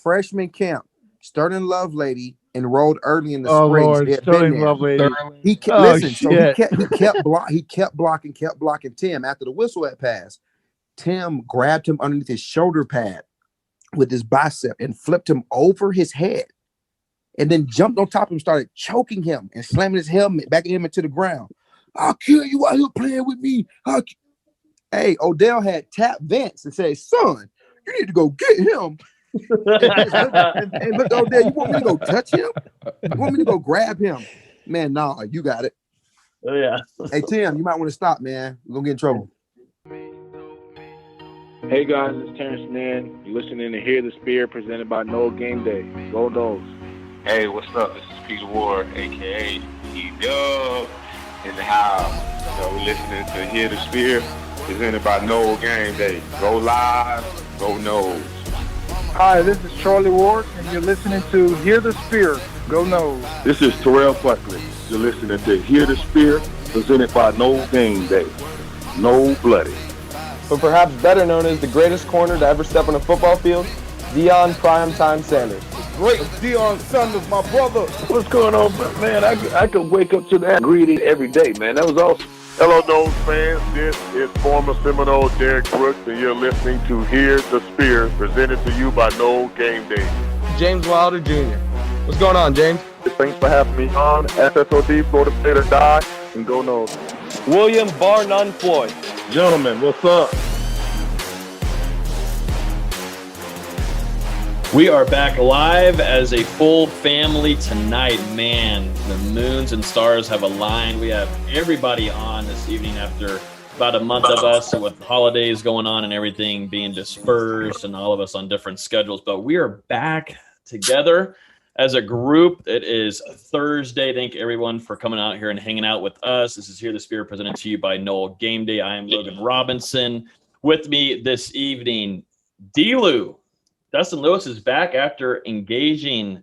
freshman camp, Sterling Lovelady enrolled early in the Oh spring. Lord, Sterling Lovelady. He kept he kept blocking Tim after the whistle had passed. Tim grabbed him underneath his shoulder pad with his bicep and flipped him over his head, and then jumped on top of him, started choking him and slamming his helmet back at him into the ground. I'll kill you out here playing with me. Hey, Odell had tapped Vince and said, "Son, you need to go get him." and look, Odell, you want me to go touch him? You want me to go grab him? Man, nah, you got it. Oh, yeah. Hey, Tim, you might want to stop, man. We're going to get in trouble. Hey, guys, it's Terrence Man. You're listening to Hear the Spirit, presented by Noles Game Day. Go Noles. Hey, what's up? This is Peter Ward, a.k.a. E-Dub, in the house. So we're listening to Hear the Spirit, presented by Noles Game Day. Go live, go Noles. Hi, this is Charlie Ward, and you're listening to Hear the Spirit. Go Noles. This is Terrell Buckley. You're listening to Hear the Spirit, presented by Noles Game Day. No Bloody. But perhaps better known as the greatest corner to ever step on a football field, Deion Primetime Sanders. Great Deion Sanders, my brother. What's going on, man? I could wake up to that greeting every day, man. That was awesome. Hello, Noles fans. This is former Seminole Derek Brooks, and you're listening to Hear the Spirit, presented to you by Noles Game Day. James Wilder Jr. What's going on, James? Thanks for having me on. SSOD, Florida State or Die, and go Noles. William Bar None Floyd. Gentlemen, what's up? We are back live as a full family tonight. Man, the moons and stars have aligned. We have everybody on this evening after about a month of us with holidays going on and everything being dispersed and all of us on different schedules. But we are back together as a group. It is Thursday. Thank everyone for coming out here and hanging out with us. This is Hear the Spirit, presented to you by Noles Game Day. I am Logan Robinson. With me this evening, D-Lou. Dustin Lewis is back after engaging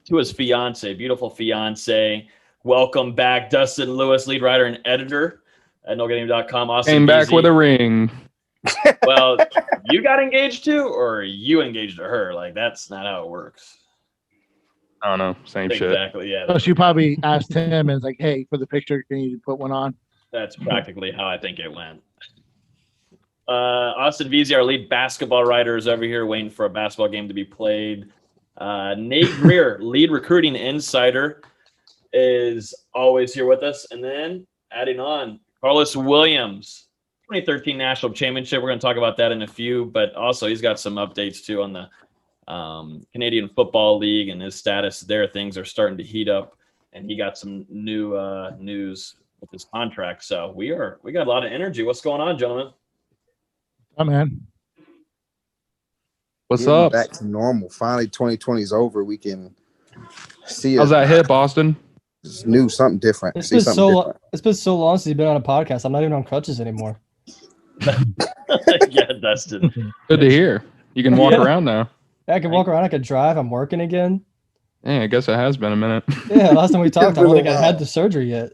to his fiance, beautiful fiance. Welcome back, Dustin Lewis, lead writer and editor at NoGameDay.com. Austin Came back BZ. with a ring. Well, you got engaged to, or you engaged to her? Like, that's not how it works. I don't know. Same shit. Exactly, yeah. So she probably asked him and was like, "Hey, for the picture, can you put one on?" That's practically how I think it went. Austin Veazey, our lead basketball writer, is over here waiting for a basketball game to be played. Nate Greer, lead recruiting insider, is always here with us. And then adding on, Karlos Williams, 2013 National Championship. We're going to talk about that in a few, but also he's got some updates too on the Canadian Football League and his status there. Things are starting to heat up, and he got some new news with his contract. So we got a lot of energy. What's going on, gentlemen? Oh man, What's up? Back to normal. Finally, 2020 is over. We can see. How's that hip, Austin? It's new, something different. It's been so long since you've been on a podcast. I'm not even on crutches anymore. Yeah, Dustin. Good to hear. You can walk around now. Yeah, I can walk around. I can drive. I'm working again. Yeah, I guess it has been a minute. Yeah, last time we talked, I don't think I had the surgery yet.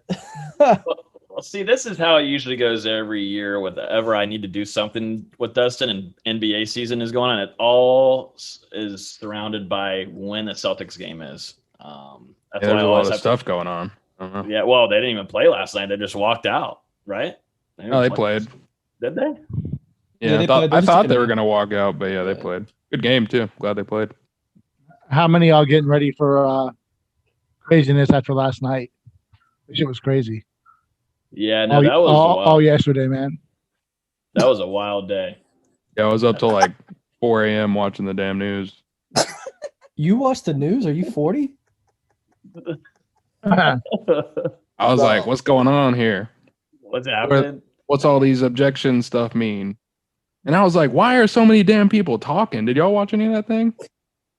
Well, see, this is how it usually goes every year. Whenever I need to do something with Dustin and NBA season is going on, it all is surrounded by when the Celtics game is. That's There's why a lot of stuff going on. Yeah, well, they didn't even play last night. They just walked out, right? They played. Did they? Yeah, I thought they were going to walk out, but yeah, they played. Good game, too. Glad they played. How many y'all getting ready for craziness after last night? This shit was crazy. Yeah, no, that was all yesterday, man. That was a wild day. Yeah, I was up till like 4 a.m. watching the damn news. You watch the news? Are you 40? I was like, what's going on here? What's happening? What's all these objection stuff mean? And I was like, why are so many damn people talking? Did y'all watch any of that thing?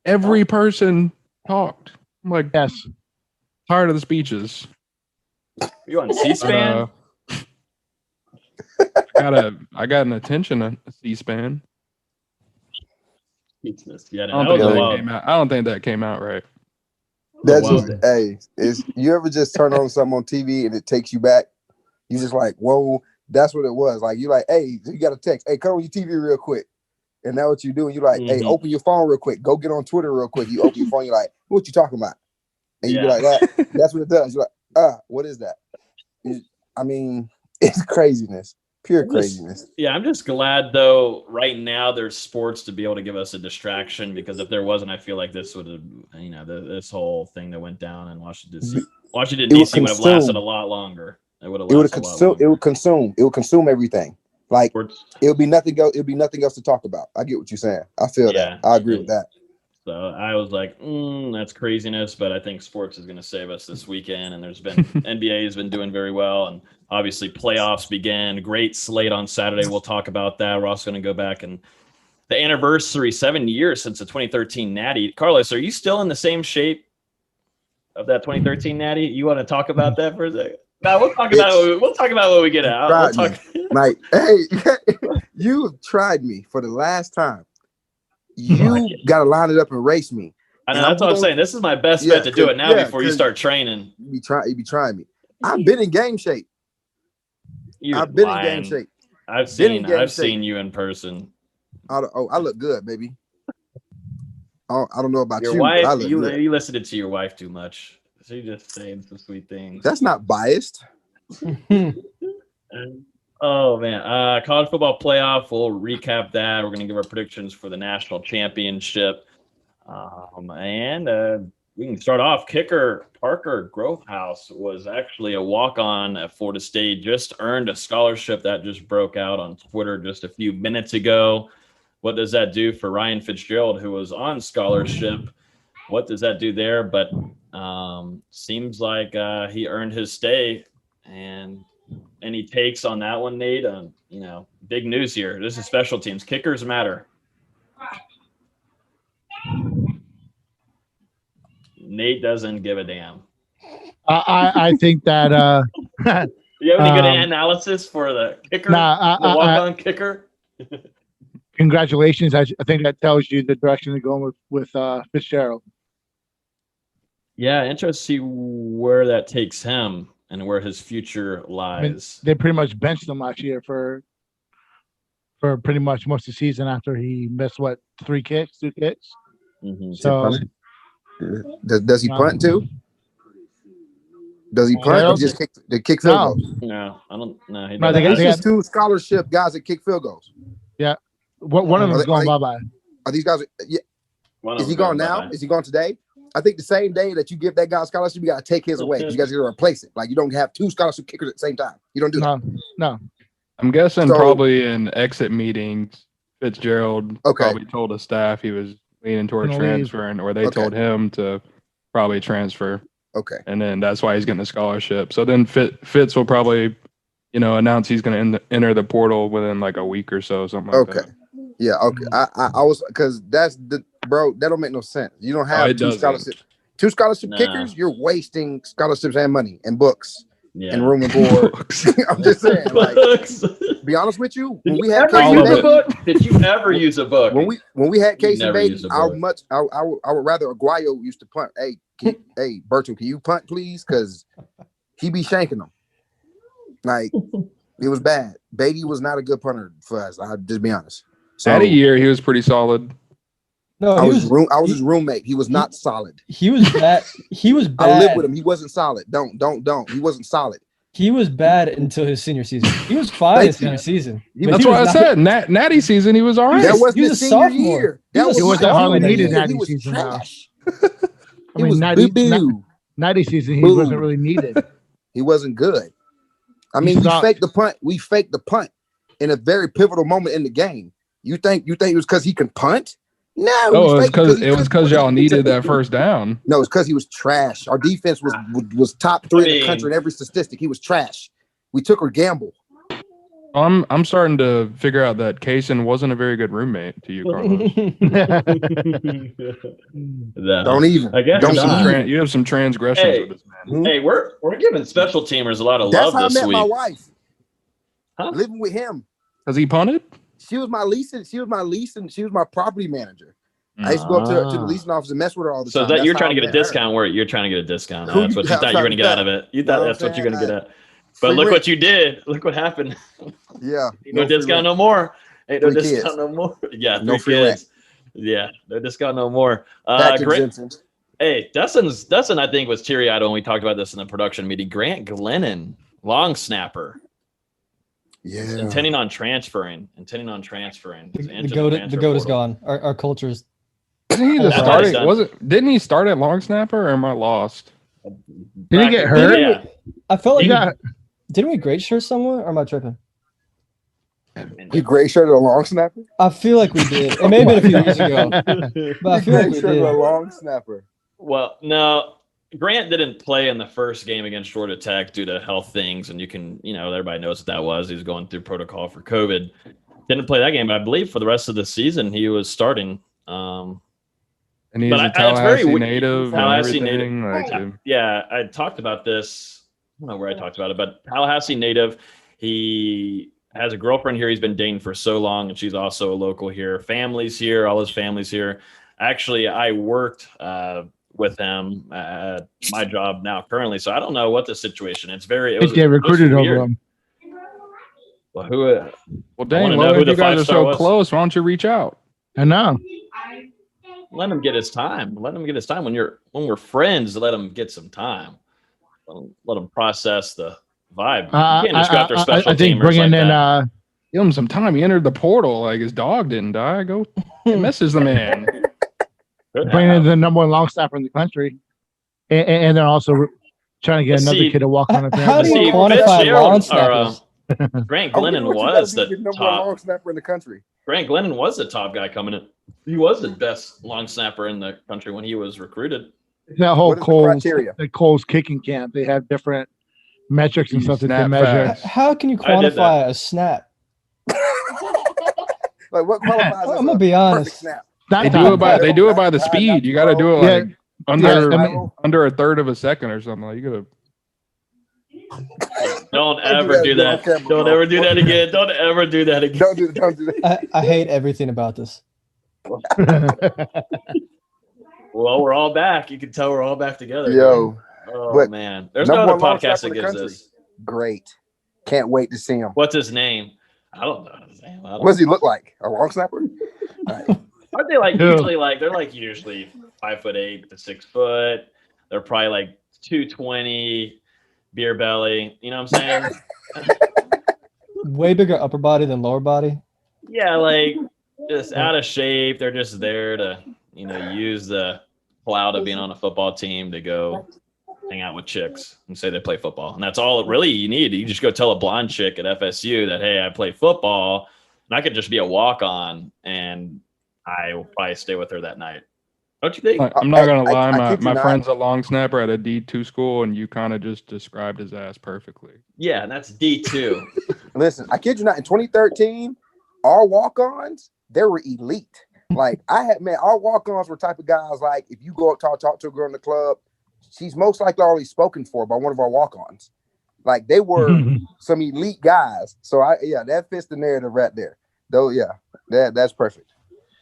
Every person talked. I'm like, yes. Tired of the speeches. You on C-SPAN? I got an attention on C-SPAN. Yeah, I don't think that came out right. That's just you ever just turn on something on TV and it takes you back? You just like, whoa, that's what it was. Like you like, hey, you got a text. Hey, come on your TV real quick. And that's what you do. You're like, hey, open your phone real quick. Go get on Twitter real quick. You open your phone. You're like, what you talking about? And you be like, that's what it does. You're like, what is that? I mean, it's craziness. Pure craziness. I'm just glad though. Right now, there's sports to be able to give us a distraction, because if there wasn't, I feel like this would have, this whole thing that went down in Washington DC would have lasted a lot longer. It would consume everything. Like it would be nothing else. It would be nothing else to talk about. I get what you're saying. I feel that. I agree with that. So I was like, that's craziness, but I think sports is going to save us this weekend. And there's been NBA has been doing very well, and obviously playoffs began. Great slate on Saturday. We'll talk about that. We're also going to go back and the anniversary, 7 years since the 2013 Natty. Karlos, are you still in the same shape of that 2013 Natty? You want to talk about that for a second? No, we'll talk about it. We'll talk about it when we get out. Like, hey, you tried me for the last time. You got to line it up and race me. I know, that's what I'm saying. This is my best bet to do it now before you start training. You be trying me. I've been in game shape. I've been in game shape. I've seen you in person. I look good, baby. I don't know about your wife. You listened to your wife too much. She just saying some sweet things. That's not biased. Oh man, college football playoff. We'll recap that. We're going to give our predictions for the national championship, and we can start off. Kicker Parker Grothhouse was actually a walk-on at Florida State. Just earned a scholarship that just broke out on Twitter just a few minutes ago. What does that do for Ryan Fitzgerald, who was on scholarship? What does that do there? But seems like he earned his stay. And any takes on that one, Nate? Big news here. This is special teams. Kickers matter. Nate doesn't give a damn. I think that. You have any good analysis for the kicker? The walk-on kicker? Congratulations. I think that tells you the direction they're going with Fitzgerald. Yeah, interesting to see where that takes him and where his future lies. I mean, they pretty much benched him last year for pretty much most of the season after he missed, 2 kicks? Mm-hmm. So does he punt too? Does he punt or just kick field goals? No, I don't know. There's just 2 scholarship guys that kick field goals. Yeah. One of them is going bye-bye. Are these guys? Yeah. Is he gone now? Is he gone today? I think the same day that you give that guy a scholarship, you got to take his away. You guys got to replace it. Like, you don't have 2 scholarship kickers at the same time. You don't do that. No. I'm guessing probably in exit meetings, Fitzgerald probably told his staff he was leaning toward transferring, or they told him to probably transfer. Okay. And then that's why he's getting a scholarship. So then Fitz will probably, announce he's going to enter the portal within like a week or so, something like that. Yeah, okay. I was, because that's that don't make no sense. You don't have 2 scholarship kickers. You're wasting scholarships and money and books and room and board. I'm just saying, like, be honest with you. When we had did you ever use a book? When we had Casey Bates, I would rather Aguayo used to punt. Hey, Bertram, can you punt, please? Because he be shanking them. Like, it was bad. Beatty was not a good punter for us. I'll just be honest. So, at a year, he was pretty solid. No, I was his roommate. He was not solid. He was bad. He was bad. I lived with him. He wasn't solid. Don't. He wasn't solid. He was bad until his senior season. He was fine his senior season. That's why I said Natty season. He was all right. That wasn't his senior year. He wasn't hardly needed Natty season. I mean, Natty season, he wasn't really needed. He wasn't good. I mean, we faked the punt. We faked the punt in a very pivotal moment in the game. You think it was because he can punt? No, it was because y'all needed that first down. No, it's because he was trash. Our defense was top 3 in the country in every statistic. He was trash. We took a gamble. I'm starting to figure out that Kaysen wasn't a very good roommate to you, Karlos. Don't even. I guess you have some transgressions with this man. Hey, we're giving special teamers a lot of love this week. That's how I met my wife. Living with him. Has he punted? She was my leasing. She was my property manager. I used to go up to the leasing office and mess with her all the time. So that you're trying to get a discount where you're trying to get a discount. That's what you thought you were going to get out of it. You thought that's what you're going to get at. But look what you did. Look what happened. Yeah. No discount no more. Ain't no 3 discount kids. no more. Yeah, No 3 free kids. Yeah, no discount no more. Patrick Grant, Jensen. hey, Dustin, I think was teary-eyed when we talked about this in the production meeting. Grant Glennon, long snapper. Yeah. Intending on transferring. The goat is gone. Our culture is. Didn't he just That's start? done. Didn't he start at long snapper, or am I lost? Did he get hurt? Yeah. I felt like He got didn't we grade shirt somewhere, or am I tripping? He gray shirted a long snapper. I feel like we did. It may have been a few years ago, but I feel like we Shirted a did. long snapper. Well, no, Grant didn't play in the first game against Georgia Tech due to health things, and everybody knows what that was. He was going through protocol for COVID. Didn't play that game, but I believe for the rest of the season he was starting. And he's But a it's very Tallahassee weird. native. Tallahassee and everything. native. Yeah, I talked about this. I don't know where I talked about it, but Tallahassee native. He has a girlfriend here. He's been dating for so long, and she's also a local here. Family's here. All his family's here. Actually, I worked with him at my job now currently, so I don't know what the situation. It was get recruited weird. over him. Well, Well, dang, know who if the you guys are 5-star so was. close, why don't you reach out? I know. let him get his time. Let him get his time. When we're friends, let him get some time. Let him process the vibe. You can't just go after special I think teamers bringing like in that. Give him some time. He entered the portal like his dog didn't die. Go message the man. bringing in the number one long snapper in the country, and they're also trying to get another kid to walk on. How do you quantify long snappers? Grant Glennon was the number one top long snapper in the country. Grant Glennon was the top guy coming in. He was the best long snapper in the country when he was recruited. That whole criteria? the Cole's kicking camp, they have different metrics and stuff that they Snap measure. fast. How can you I did quantify a snap? Like what qualifies as I'm gonna a be honest. perfect snap? They do it by the speed. You got to do it like under a third of a second or something. Like you gotta. Don't ever do that. Don't ever do that again. Don't ever do that again. Don't do that. I hate everything about this. Well, we're all back. You can tell we're all back together. Yo. Oh But man, there's no number other one long podcast snapper that in the gives country. this. Great. Can't wait to see him. What's his name? I don't know his name. What does he look like? A long snapper? Aren't they like usually like they're like usually 5'8" to 6 foot? They're probably like 220, beer belly. You know what I'm saying? Way bigger upper body than lower body. Yeah, like just out of shape. They're just there to use the cloud of being on a football team to go hang out with chicks and say they play football. And that's all really you need. You just go tell a blonde chick at FSU that, hey, I play football, and I could just be a walk-on, and I will probably stay with her that night. Don't you think? I'm not gonna lie, I kid you my not. friend's a long snapper at a D2 school, and you kind of just described his ass perfectly. Yeah, and that's D2. Listen, I kid you not. In 2013, our walk-ons, they were elite. Like our walk-ons were type of guys. Like if you go up talk to a girl in the club, she's most likely already spoken for by one of our walk-ons. Like they were some elite guys. So that fits the narrative right there. Though, yeah, that's perfect.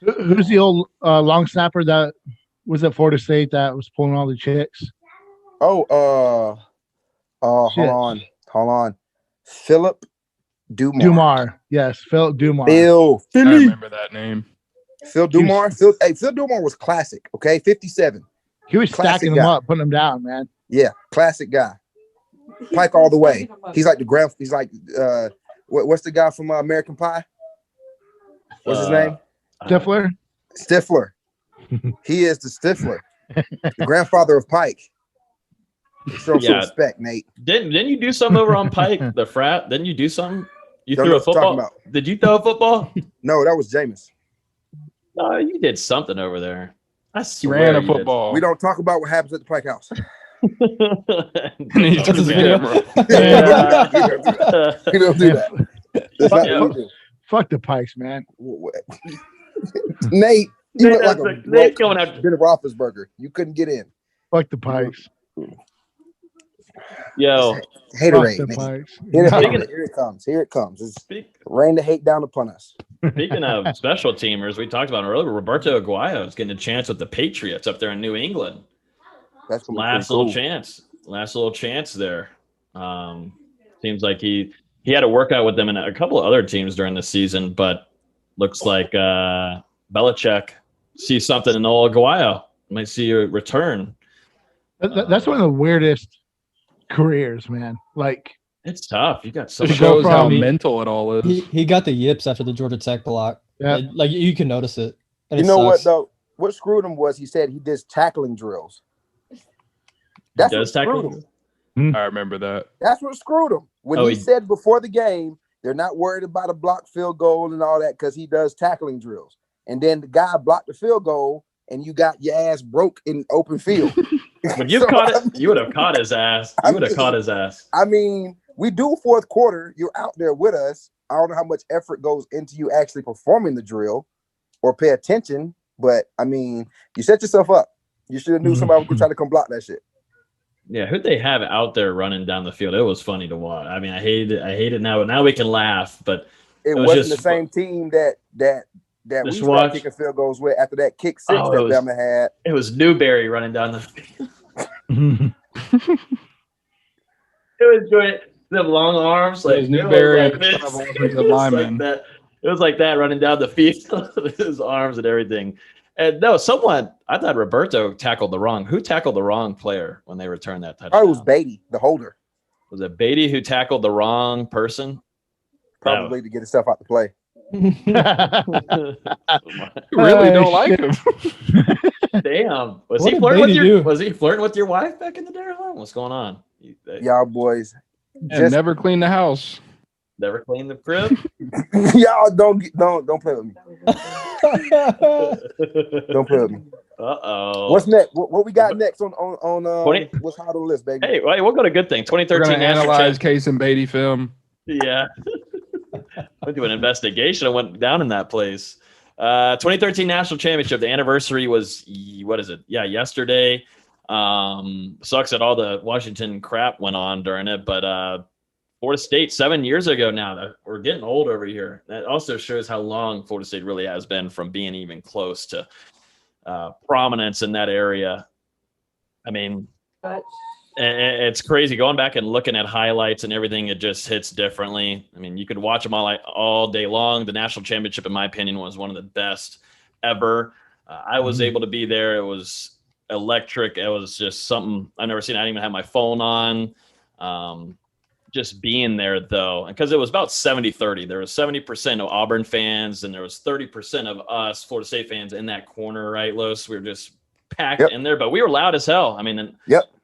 Who's the old long snapper that was at Florida State that was pulling all the chicks? Oh, hold on. Philip Dumar. Dumar, yes, Phil Dumar. Philly. I remember that name. Phil Dumar. Phil Dumar was classic. Okay, 57. He was Classic stacking guy. them up, putting them down, man. Yeah, classic guy. Pike all the way. He's like He's like what's the guy from American Pie? What's his name? Stifler. Stifler. He is the Stifler, the grandfather of Pike. Show some respect, Nate. Didn't you do something over on Pike, the frat? Didn't you do something? You Don't threw know a what you're talking football? about. Did you throw a football? No, that was Jameis. No, you did something over there. I He swear ran a you did. football. We don't talk about what happens at the Pike House. And he took his the video. camera. We don't do that. That's not what we do. Fuck the Pikes, man. Nate, you look like Nate going after Ben Roethlisberger. You couldn't get in. Fuck the Pikes. Yo. Haterade. Fuck the Nate. Pikes. Here it comes. Here it comes. It's rain the hate down upon us. Speaking of special teamers, we talked about it earlier. Roberto Aguayo is getting a chance with the Patriots up there in New England. That's Last little chance. Last little chance there. Seems like he had a workout with them and a couple of other teams during the season, but looks like Belichick sees something in Noel Aguayo. Might see a return. That's one of the weirdest careers, man. Like, it's tough. You got so It much. shows how mental it all is. He got the yips after the Georgia Tech block. Yeah. Like you can notice it. And You it know what sucks. though? What screwed him was he said he does tackling drills. That's what screwed him. I remember that. That's what screwed him. When he said before the game, they're not worried about a blocked field goal and all that because he does tackling drills. And then the guy blocked the field goal and you got your ass broke in open field. When you caught it, you would have caught his ass. You would have caught his ass. I mean, we do fourth quarter. You're out there with us. I don't know how much effort goes into you actually performing the drill or pay attention. But, I mean, you set yourself up. You should have knew somebody was trying to come block that shit. Yeah, who'd they have out there running down the field? It was funny to watch. I mean, I hate it now. But now we can laugh, but it wasn't the same team that we started kicking field goals with after that kick six that Bama had. It was Newberry running down the field. It was great. The long arms, like Newberry, lineman. It was like that running down the field with his arms and everything. And no, I thought Roberto tackled the wrong. Who tackled the wrong player when they returned that touchdown? Oh, it was Beatty, the holder. Was it Beatty who tackled the wrong person? Probably to get himself out the play. You really don't like him. Damn. Was he flirting with your wife back in the day? What's going on? Y'all boys. And never clean the house. Never clean the crib. Y'all don't play with me. Don't play with me. Uh-oh. What's next? What we got next on what's hot on the list, baby? Hey, we'll go to good thing. 2013 We're gonna analyze Case and Beatty film. Yeah. Went to an investigation. I went down in that place. 2013 National Championship. The anniversary was, what is it? Yeah, yesterday. Sucks that all the Washington crap went on during it, but Florida State 7 years ago now. We're getting old over here. That also shows how long Florida State really has been from being even close to prominence in that area. I mean, it's crazy going back and looking at highlights and everything. It just hits differently. I mean, you could watch them all day long. The national championship, in my opinion, was one of the best ever. I was able to be there. It was electric. It was just something I've never seen. I didn't even have my phone on. Just being there, though, because it was about 70-30. There was 70% of Auburn fans, and there was 30% of us Florida State fans in that corner, right, Los? We were just packed in there, but we were loud as hell. I mean,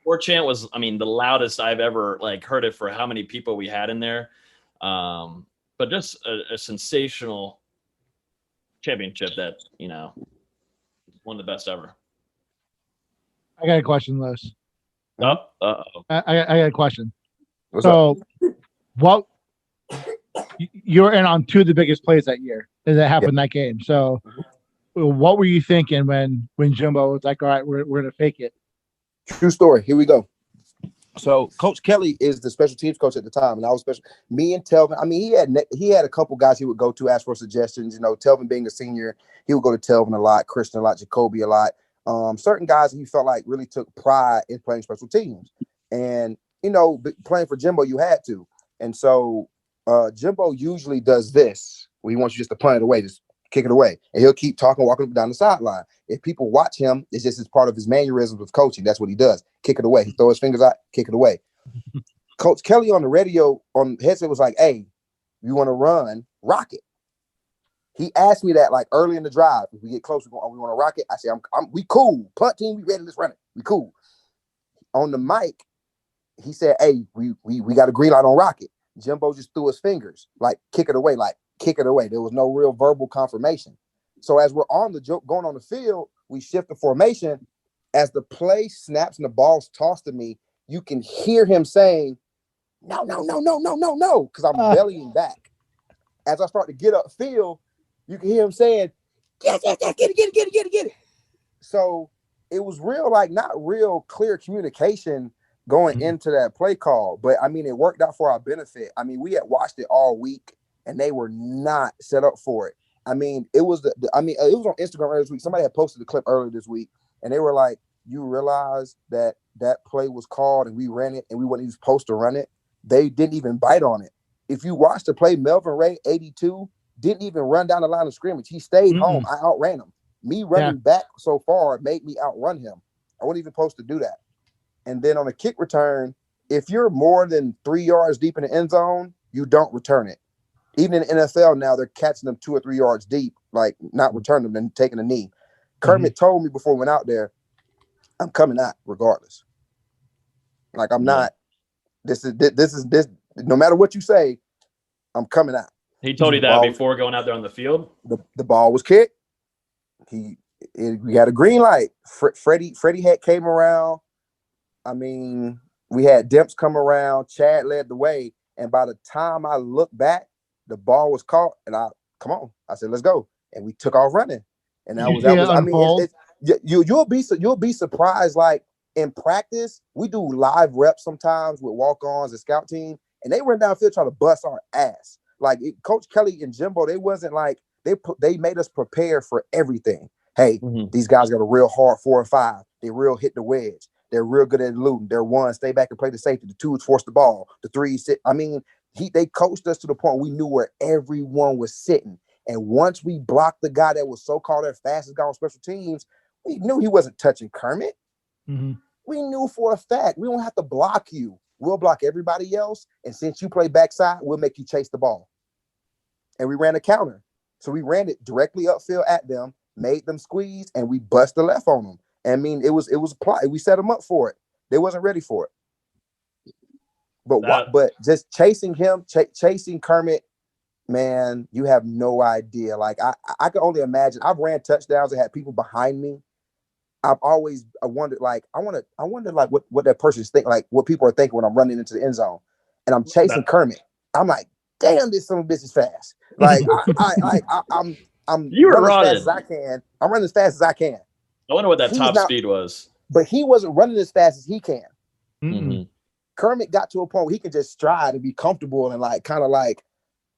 War chant was, the loudest I've ever heard it for how many people we had in there. But just a sensational championship that, one of the best ever. I got a question, Los. I got a question. What you were in on two of the biggest plays that year that happened in that game. So, what were you thinking when Jimbo was like, "All right, we're gonna fake it"? True story. Here we go. So, Coach Kelly is the special teams coach at the time, and I was special. Me and Telvin. I mean, he had a couple guys he would go to ask for suggestions. Telvin being a senior, he would go to Telvin a lot, Christian a lot, Jacoby a lot. Certain guys he felt like really took pride in playing special teams, and playing for Jimbo, you had to. And so Jimbo usually does this, where he wants you just to punt it away, just kick it away. And he'll keep talking, walking down the sideline. If people watch him, it's just as part of his mannerisms of coaching. That's what he does. Kick it away. He throws his fingers out, kick it away. Coach Kelly on the radio, on headset was like, "Hey, you want to run, rock it." He asked me that early in the drive. If we get close, we want to rock it. I say, we cool. Punt team, we ready, let's run it. We cool. On the mic, he said, "Hey, we got a green light on rocket." Jimbo just threw his fingers, kick it away, kick it away. There was no real verbal confirmation. So as we're on the joke going on the field, we shift the formation. As the play snaps and the ball's tossed to me, you can hear him saying, "No, because I'm bellying back. As I start to get upfield, you can hear him saying, "Yes, get it." So it was real, not real clear communication going into that play call. But it worked out for our benefit. We had watched it all week and they were not set up for it. It was it was on Instagram earlier this week. Somebody had posted the clip earlier this week and they were like, "You realize that play was called and we ran it and we weren't even supposed to run it?" They didn't even bite on it. If you watch the play, Melvin Ray 82, didn't even run down the line of scrimmage. He stayed home. I outran him. Me running back so far made me outrun him. I wasn't even supposed to do that. And then on a kick return, if you're more than 3 yards deep in the end zone, you don't return it. Even in the NFL now, they're catching them 2 or 3 yards deep, like not returning them and taking a knee. Kermit told me before we went out there, I'm coming out regardless. Like I'm not. This is no matter what you say, I'm coming out. He told you that before going out there on the field? The ball was kicked. We had a green light. Freddie came around. I mean, we had Demps come around. Chad led the way. And by the time I looked back, the ball was caught. And I said, let's go. And we took off running. And that was I mean, you'll be surprised. Like in practice, we do live reps sometimes with walk-ons and scout team, and they run downfield trying to bust our ass. Like Coach Kelly and Jimbo, they wasn't like they made us prepare for everything. Hey, these guys got a real hard 4 and 5. They real hit the wedge. They're real good at eluding. They're 1, stay back and play the safety. The 2 is force the ball. The 3 sit. I mean, they coached us to the point we knew where everyone was sitting. And once we blocked the guy that was so-called their fastest guy on special teams, we knew he wasn't touching Kermit. We knew for a fact we don't have to block you. We'll block everybody else. And since you play backside, we'll make you chase the ball. And we ran a counter. So we ran it directly upfield at them, made them squeeze, and we bust the left on them. I mean, it was a plot. We set them up for it. They wasn't ready for it. But just chasing him, chasing Kermit, man, you have no idea. Like I can only imagine. I've ran touchdowns and had people behind me. I wondered, like, I wonder like what that person's think, like what people are thinking when I'm running into the end zone, and I'm chasing Kermit. I'm like, damn, this son of a bitch is fast. Like I'm you were running running as fast as I can. I'm running as fast as I can. I wonder what that top speed was. But he wasn't running as fast as he can. Kermit got to a point where he can just stride and be comfortable and like kind of like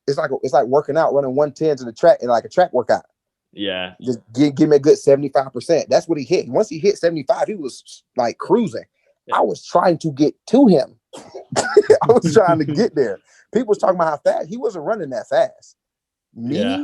it's like working out, running 110s in the track and like a track workout. Yeah. Just give me a good 75%. That's what he hit. Once he hit 75, he was like cruising. I was trying to get to him. I was trying to get there. People was talking about how fast. He wasn't running that fast.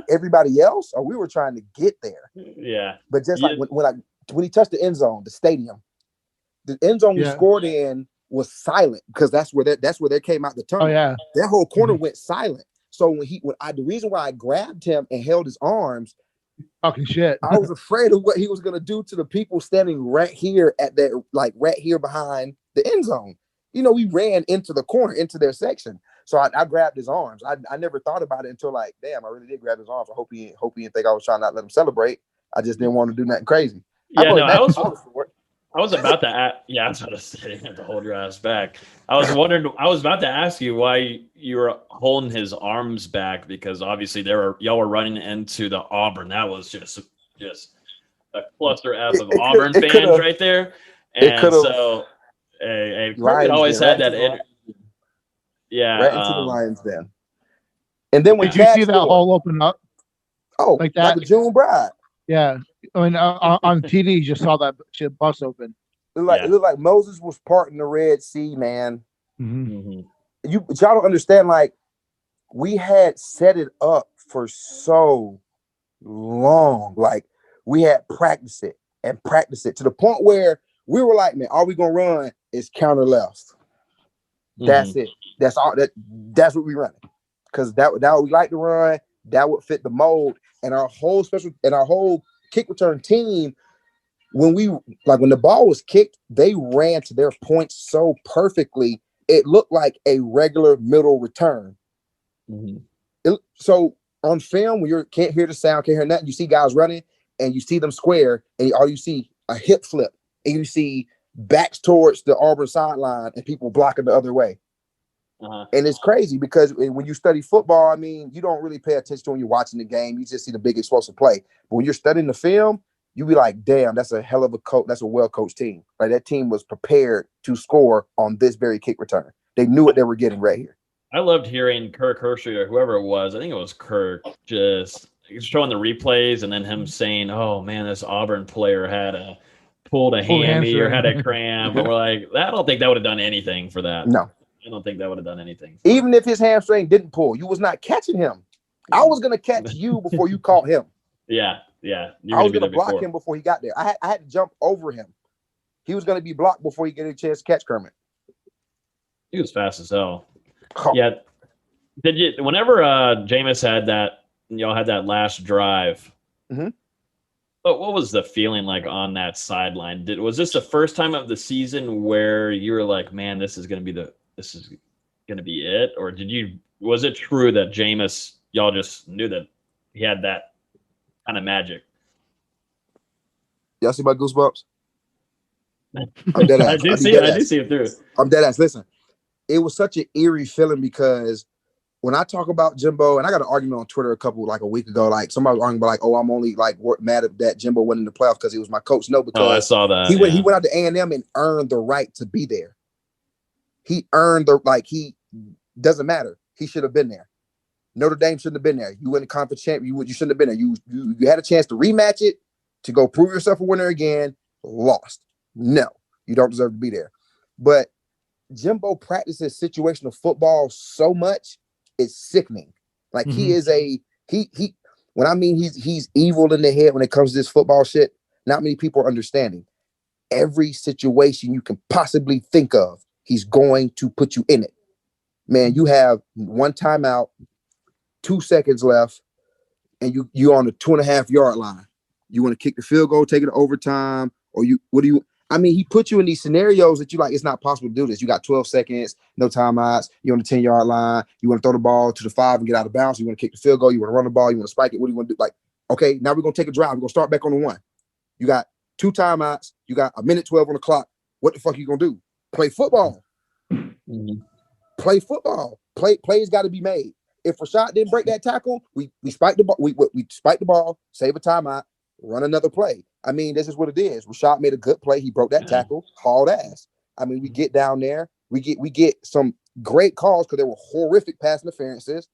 Everybody else, or we were trying to get there. Yeah. But just like when he touched the end zone, the end zone we scored in was silent because that's where they came out the tunnel. Oh yeah. That whole corner went silent. So the reason why I grabbed him and held his arms, talking shit, I was afraid of what he was gonna do to the people standing right here at that, like right here behind the end zone. You know, we ran into the corner, into their section. So I grabbed his arms. I never thought about it until like, damn, I really did grab his arms. I hope he didn't think I was trying not to let him celebrate. I just didn't want to do nothing crazy. Yeah, I was about to ask. Yeah, I was about to say, you have to hold your ass back. I was about to ask you why you were holding his arms back, because obviously y'all were running into the Auburn. That was just a cluster F of Auburn fans right there. And so Kermit always had that. Right into the Lions then. And then when did you see that hole open up? Oh, like that? Like a June Bride. Yeah. I mean, on TV, you just saw that shit bust open. It looked like Moses was parting the Red Sea, man. Y'all don't understand. Like, we had set it up for so long. Like, we had practiced it to the point where we were like, man, all we gonna run is counter left. That's it. That's all. That's what we running, because that what we like to run. That would fit the mold, and our whole kick return team. When the ball was kicked, they ran to their points so perfectly. It looked like a regular middle return. So on film, when you can't hear the sound, can't hear nothing, you see guys running, and you see them square, and all you see a hip flip, and you see backs towards the Auburn sideline and people blocking the other way. And it's crazy because when you study football, I mean, you don't really pay attention to when you're watching the game. You just see the big explosive play. But when you're studying the film, you be like, damn, that's a hell of a coach. That's a well-coached team. Like, that team was prepared to score on this very kick return. They knew what they were getting right here. I loved hearing Kirk Hershey or whoever it was. I think it was Kirk, just showing the replays and then him saying, oh man, this Auburn player pulled a hammy or had a cramp. And we're like, I don't think that would have done anything for that. No. I don't think that would have done anything. Even if his hamstring didn't pull, you was not catching him. I was gonna catch you before you caught him. Yeah. I was gonna block him before he got there. I had to jump over him. He was gonna be blocked before he get a chance to catch Kermit. He was fast as hell. Oh. Yeah. Did you? Whenever Jameis had that, y'all had that last drive. Mm-hmm. But what was the feeling like on that sideline? Was this the first time of the season where you were like, "Man, this is gonna be it," or was it true that Jameis, y'all just knew that he had that kind of magic? Y'all see my goosebumps? I'm dead ass. I do see it through. I'm dead ass. Listen, it was such an eerie feeling because when I talk about Jimbo, and I got an argument on Twitter a week ago, like somebody was arguing about like, oh, I'm only like mad at that Jimbo went in the playoffs because he was my coach. No, because I saw that. He went out to A&M and earned the right to be there. He earned he doesn't matter. He should have been there. Notre Dame shouldn't have been there. You win the conference champ. You shouldn't have been there. You had a chance to rematch it, to go prove yourself a winner again. Lost. No, you don't deserve to be there. But Jimbo practices situational football so much, it's sickening. Like he is when I mean he's evil in the head when it comes to this football shit, not many people are understanding. Every situation you can possibly think of, he's going to put you in it. Man, you have one timeout, 2 seconds left, and you on the 2.5 yard line. You want to kick the field goal, take it to overtime, or he put you in these scenarios that you like, it's not possible to do this. You got 12 seconds, no timeouts, you're on the 10-yard line, you want to throw the ball to the 5 and get out of bounds, you want to kick the field goal, you want to run the ball, you want to spike it, what do you want to do? Like, okay, now we're going to take a drive, we're going to start back on the 1. You got 2 timeouts, you got 1:12 on the clock. What the fuck are you going to do? Play football. Mm-hmm. Play football. Plays got to be made. If Rashad didn't break that tackle, we spike the ball, we spike the ball, save a timeout, run another play. I mean, this is what it is. Rashad made a good play. He broke that tackle, hauled ass. I mean, we get down there. We get some great calls because there were horrific pass interferences.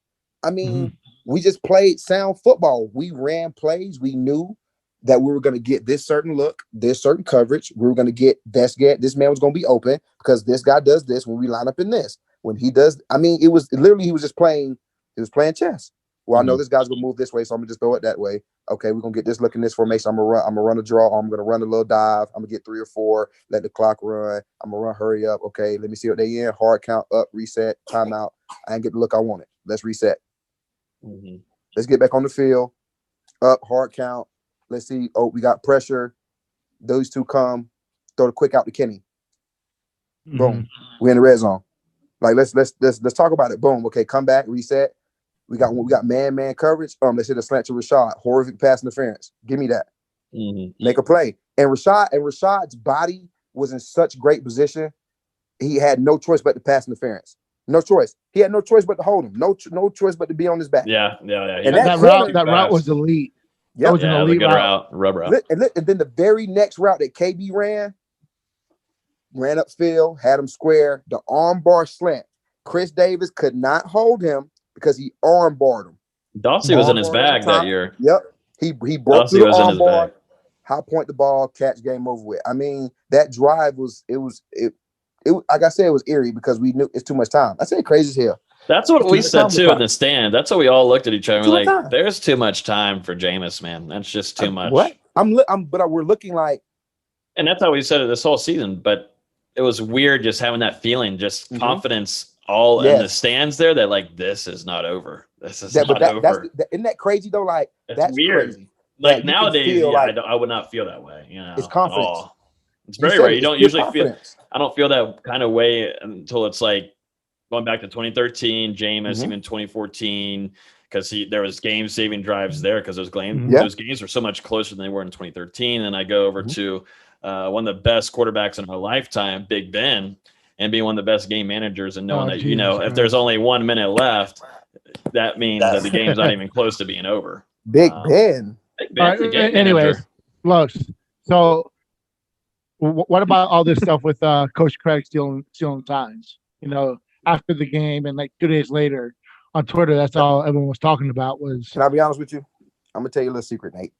I mean, we just played sound football. We ran plays. We knew that we were going to get this certain look, this certain coverage. We were going to get this man was going to be open because this guy does this when we line up in this. When he does, I mean, it was literally he was playing chess. Well, I know this guy's gonna move this way, so I'm gonna just throw it that way. Okay, we're gonna get this look in this formation. I'm gonna run a draw. I'm gonna run a little dive. I'm gonna get 3 or 4. Let the clock run. I'm gonna run. Hurry up. Okay, let me see what they in. Hard count up. Reset. Timeout. I ain't get the look I wanted. Let's reset. Let's get back on the field. Up. Hard count. Let's see. Oh, we got pressure. Those 2 come. Throw the quick out to Kenny. Boom. We're in the red zone. Like let's talk about it. Boom. Okay, come back. Reset. We got man coverage. Let's hit a slant to Rashad. Horrific pass interference. Give me that. Make a play. And Rashad's body was in such great position. He had no choice but to pass interference. No choice. He had no choice but to hold him. No choice but to be on his back. Yeah. And that route was elite. Yep. That was an elite route. Rubber route. And then the very next route that KB ran upfield, had him square, the arm bar slant. Chris Davis could not hold him because he arm barred him. Dossie was in his bag that year. Yep. He broke through the arm bar, high point the ball, catch, game over with. I mean, that drive was like I said, it was eerie because we knew it's too much time. I said crazy as hell. That's what we said too in the stand. That's what we all looked at each other and we're like, there's too much time for Jameis, man. That's just too much. What? But we're looking like, and that's how we said it this whole season, but it was weird just having that feeling, just confidence all in the stands there that like, this is not over. This is not over. Isn't that crazy though? Like that's weird. Crazy. Like nowadays, I would not feel that way. You know, it's confidence. It's very rare. You don't usually feel. I don't feel that kind of way until it's like going back to 2013, Jameis, even 2014, because there was game-saving drives there because those games were so much closer than they were in 2013. And I go over to one of the best quarterbacks in our lifetime, Big Ben, and being one of the best game managers and knowing that, if there's only 1 minute left, that means that the game's not even close to being over. Big Ben. Big Ben's a game anyways, manager. Los. So what about all this stuff with Coach Craig stealing times? After the game and like 2 days later on Twitter, that's all everyone was talking about was. Can I be honest with you? I'm gonna tell you a little secret, Nate.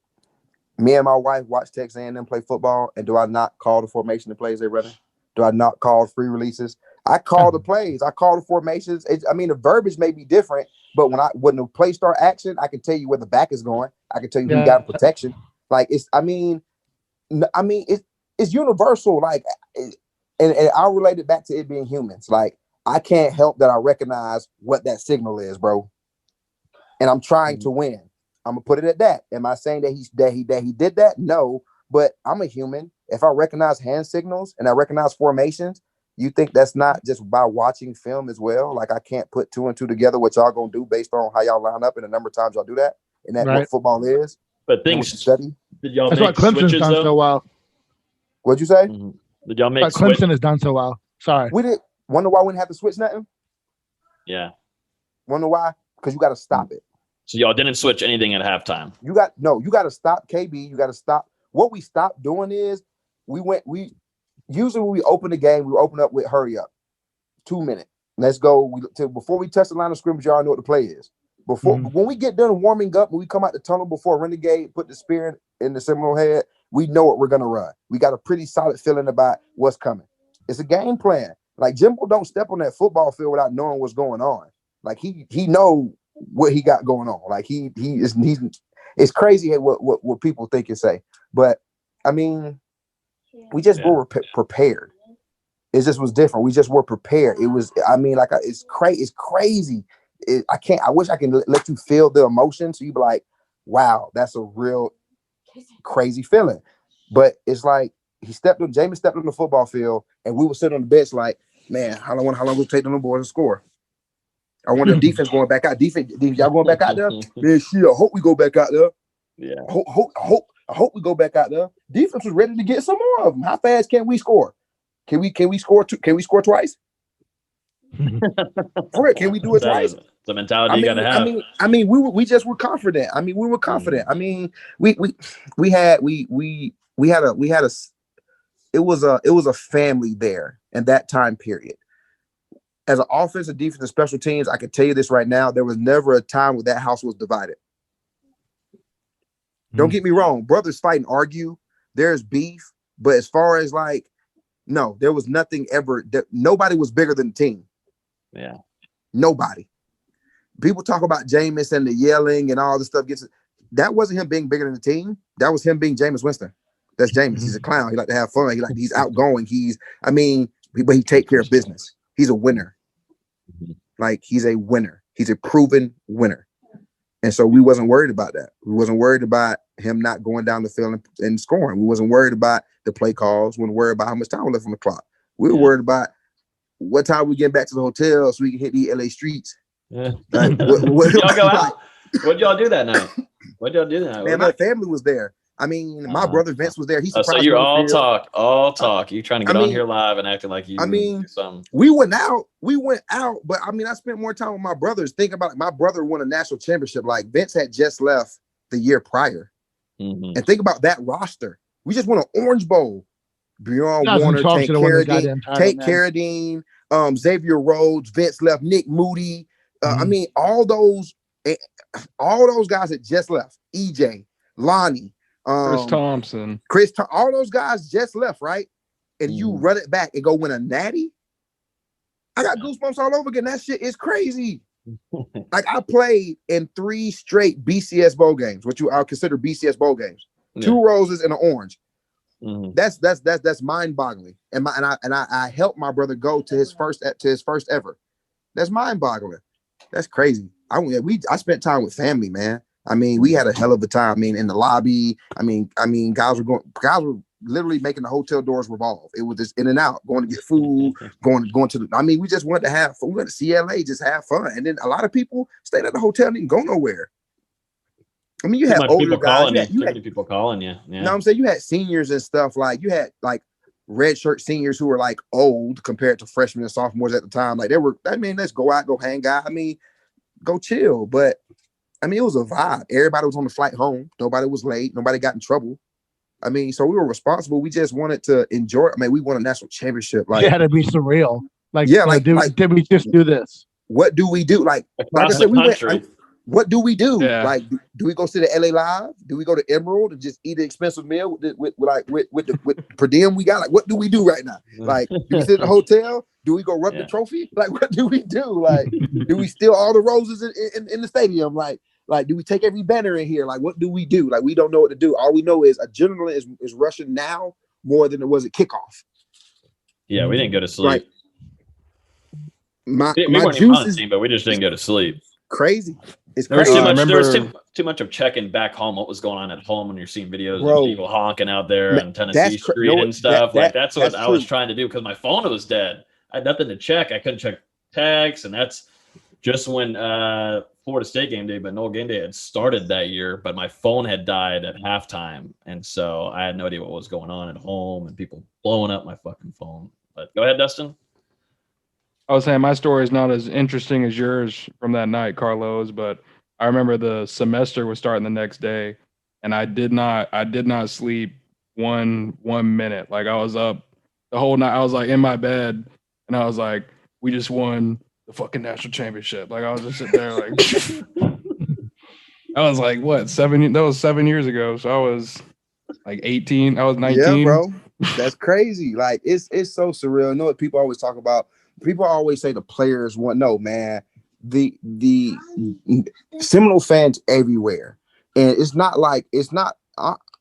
Me and my wife watch Texas A&M play football, and do I not call the formation the plays they running? Do I not call free releases? I call the plays. I call the formations. The verbiage may be different, but when the play start action, I can tell you where the back is going. I can tell you who got protection. Like it's universal. Like, and I'll relate it back to it being humans. Like I can't help that I recognize what that signal is, bro. And I'm trying to win. I'm gonna put it at that. Am I saying that he did that? No, but I'm a human. If I recognize hand signals and I recognize formations. You think that's not just by watching film as well? Like I can't put 2 and 2 together what y'all gonna do based on how y'all line up and the number of times y'all do that, and that's what football is. But things study. Did y'all that's make why Clemson's switches done though? so well. What'd you say? Mm-hmm. Did y'all make Clemson has done so well? Sorry, we didn't wonder why we didn't have to switch nothing. Yeah, wonder why? Because you got to stop it. So y'all didn't switch anything at halftime. You got to stop KB. You got to stop. What we stopped doing is usually when we open the game, we open up with hurry up. 2 minutes. Let's go. Before we touch the line of scrimmage, y'all know what the play is. When we get done warming up, when we come out the tunnel before Renegade put the spear in the Seminole head, we know what we're gonna run. We got a pretty solid feeling about what's coming. It's a game plan. Like Jimbo don't step on that football field without knowing what's going on. Like he know what he got going on. Like he's it's crazy what people think and say. But I mean, we just were prepared. It just was different. We just were prepared. It was, it's crazy. I wish I can let you feel the emotion. So you be like, wow, that's a real crazy feeling. But it's like, Jameis stepped on the football field and we were sitting on the bench like, man, how long will it take them boys to score? I wonder if defense going back out. Y'all going back out there? Man, shit, I hope we go back out there. Yeah. I hope we go back out there. Defense was ready to get some more of them. How fast can we score? Can we score? Can we score twice? For real, can we do it twice? The mentality you gotta have. We just were confident. We were confident. We had a it was a family there in that time period. As an offensive, defensive, special teams, I can tell you this right now: there was never a time where that house was divided. Don't get me wrong, brothers fight and argue. There's beef, but as far as like. No, there was nothing ever. Nobody was bigger than the team. Yeah. Nobody. People talk about Jameis and the yelling and all this stuff. That wasn't him being bigger than the team. That was him being Jameis Winston. That's Jameis. He's a clown. He like to have fun. He's outgoing. But he take care of business. He's a winner. Like he's a winner. He's a proven winner. And so we wasn't worried about that. We wasn't worried about him not going down the field and scoring. We wasn't worried about the play calls. We weren't worried about how much time was left on the clock. We were worried about what time we get back to the hotel so we can hit the LA streets. Yeah. Like, y'all go out? What'd y'all do that night? Man, my family was there. My brother Vince was there. He so you're all talk. You trying to get on here live and acting like you. We went out, but I spent more time with my brothers. Think about it. My brother won a national championship. Like Vince had just left the year prior, and think about that roster. We just won an Orange Bowl. Bjorn Warner, Tank Carradine, Xavier Rhodes, Vince left, Nick Moody. All those guys that just left. EJ, Lonnie. Chris Thompson. All those guys just left, right? And you run it back and go win a natty. I got goosebumps all over again. That shit is crazy. Like I played in 3 straight BCS bowl games, what I'll consider BCS bowl games. 2 roses and an orange. That's mind-boggling. And I helped my brother go to his first ever. That's mind-boggling. That's crazy. I spent time with family, man. We had a hell of a time. In the lobby. Guys were literally making the hotel doors revolve. It was just in and out, going to get food, going to the. We just wanted to have fun. We went to CLA, just have fun. And then a lot of people stayed at the hotel and didn't go nowhere. You had older guys. You had people calling you. Yeah. You know what I'm saying? You had seniors and stuff. Like you had like red shirt seniors who were like old compared to freshmen and sophomores at the time. Like they were. Let's go out, go hang out. Go chill. But it was a vibe. Everybody was on the flight home. Nobody was late. Nobody got in trouble. So we were responsible. We just wanted to enjoy it. We won a national championship. Like it had to be surreal. Did we just do this? What do we do? Like I said, what do we do? Yeah. Like, do we go to the LA Live? Do we go to Emerald and just eat an expensive meal with per diem we got? Like, what do we do right now? Like, do we sit in the hotel? Do we go rub the trophy? Like, what do we do? Like, do we steal all the roses in the stadium? Like, do we take every banner in here? Like, what do we do? Like, we don't know what to do. All we know is adrenaline is rushing now more than it was at kickoff. Yeah, we didn't go to sleep. Right. We weren't even on the team, but we just didn't go to sleep. Crazy. It's there was crazy. There was too much of checking back home what was going on at home when you're seeing videos of people honking out there on Tennessee Street and stuff. That's what I was trying to do because my phone was dead. I had nothing to check. I couldn't check tags, and that's just when Florida State game day, but Noles game day had started that year, but my phone had died at halftime, and so I had no idea what was going on at home and people blowing up my fucking phone. But go ahead, Dustin. I was saying my story is not as interesting as yours from that night, Karlos, but I remember the semester was starting the next day, and I did not sleep one minute. Like I was up the whole night. I was like in my bed, and I was like, we just won the fucking national championship. Like I was just sitting there like I was like, what, 7? That was 7 years ago. So I was like 18. I was 19. Yeah, bro. That's crazy. Like it's so surreal. You know what people always talk about? People always say the players want. No, man. The Seminole fans everywhere, and it's not.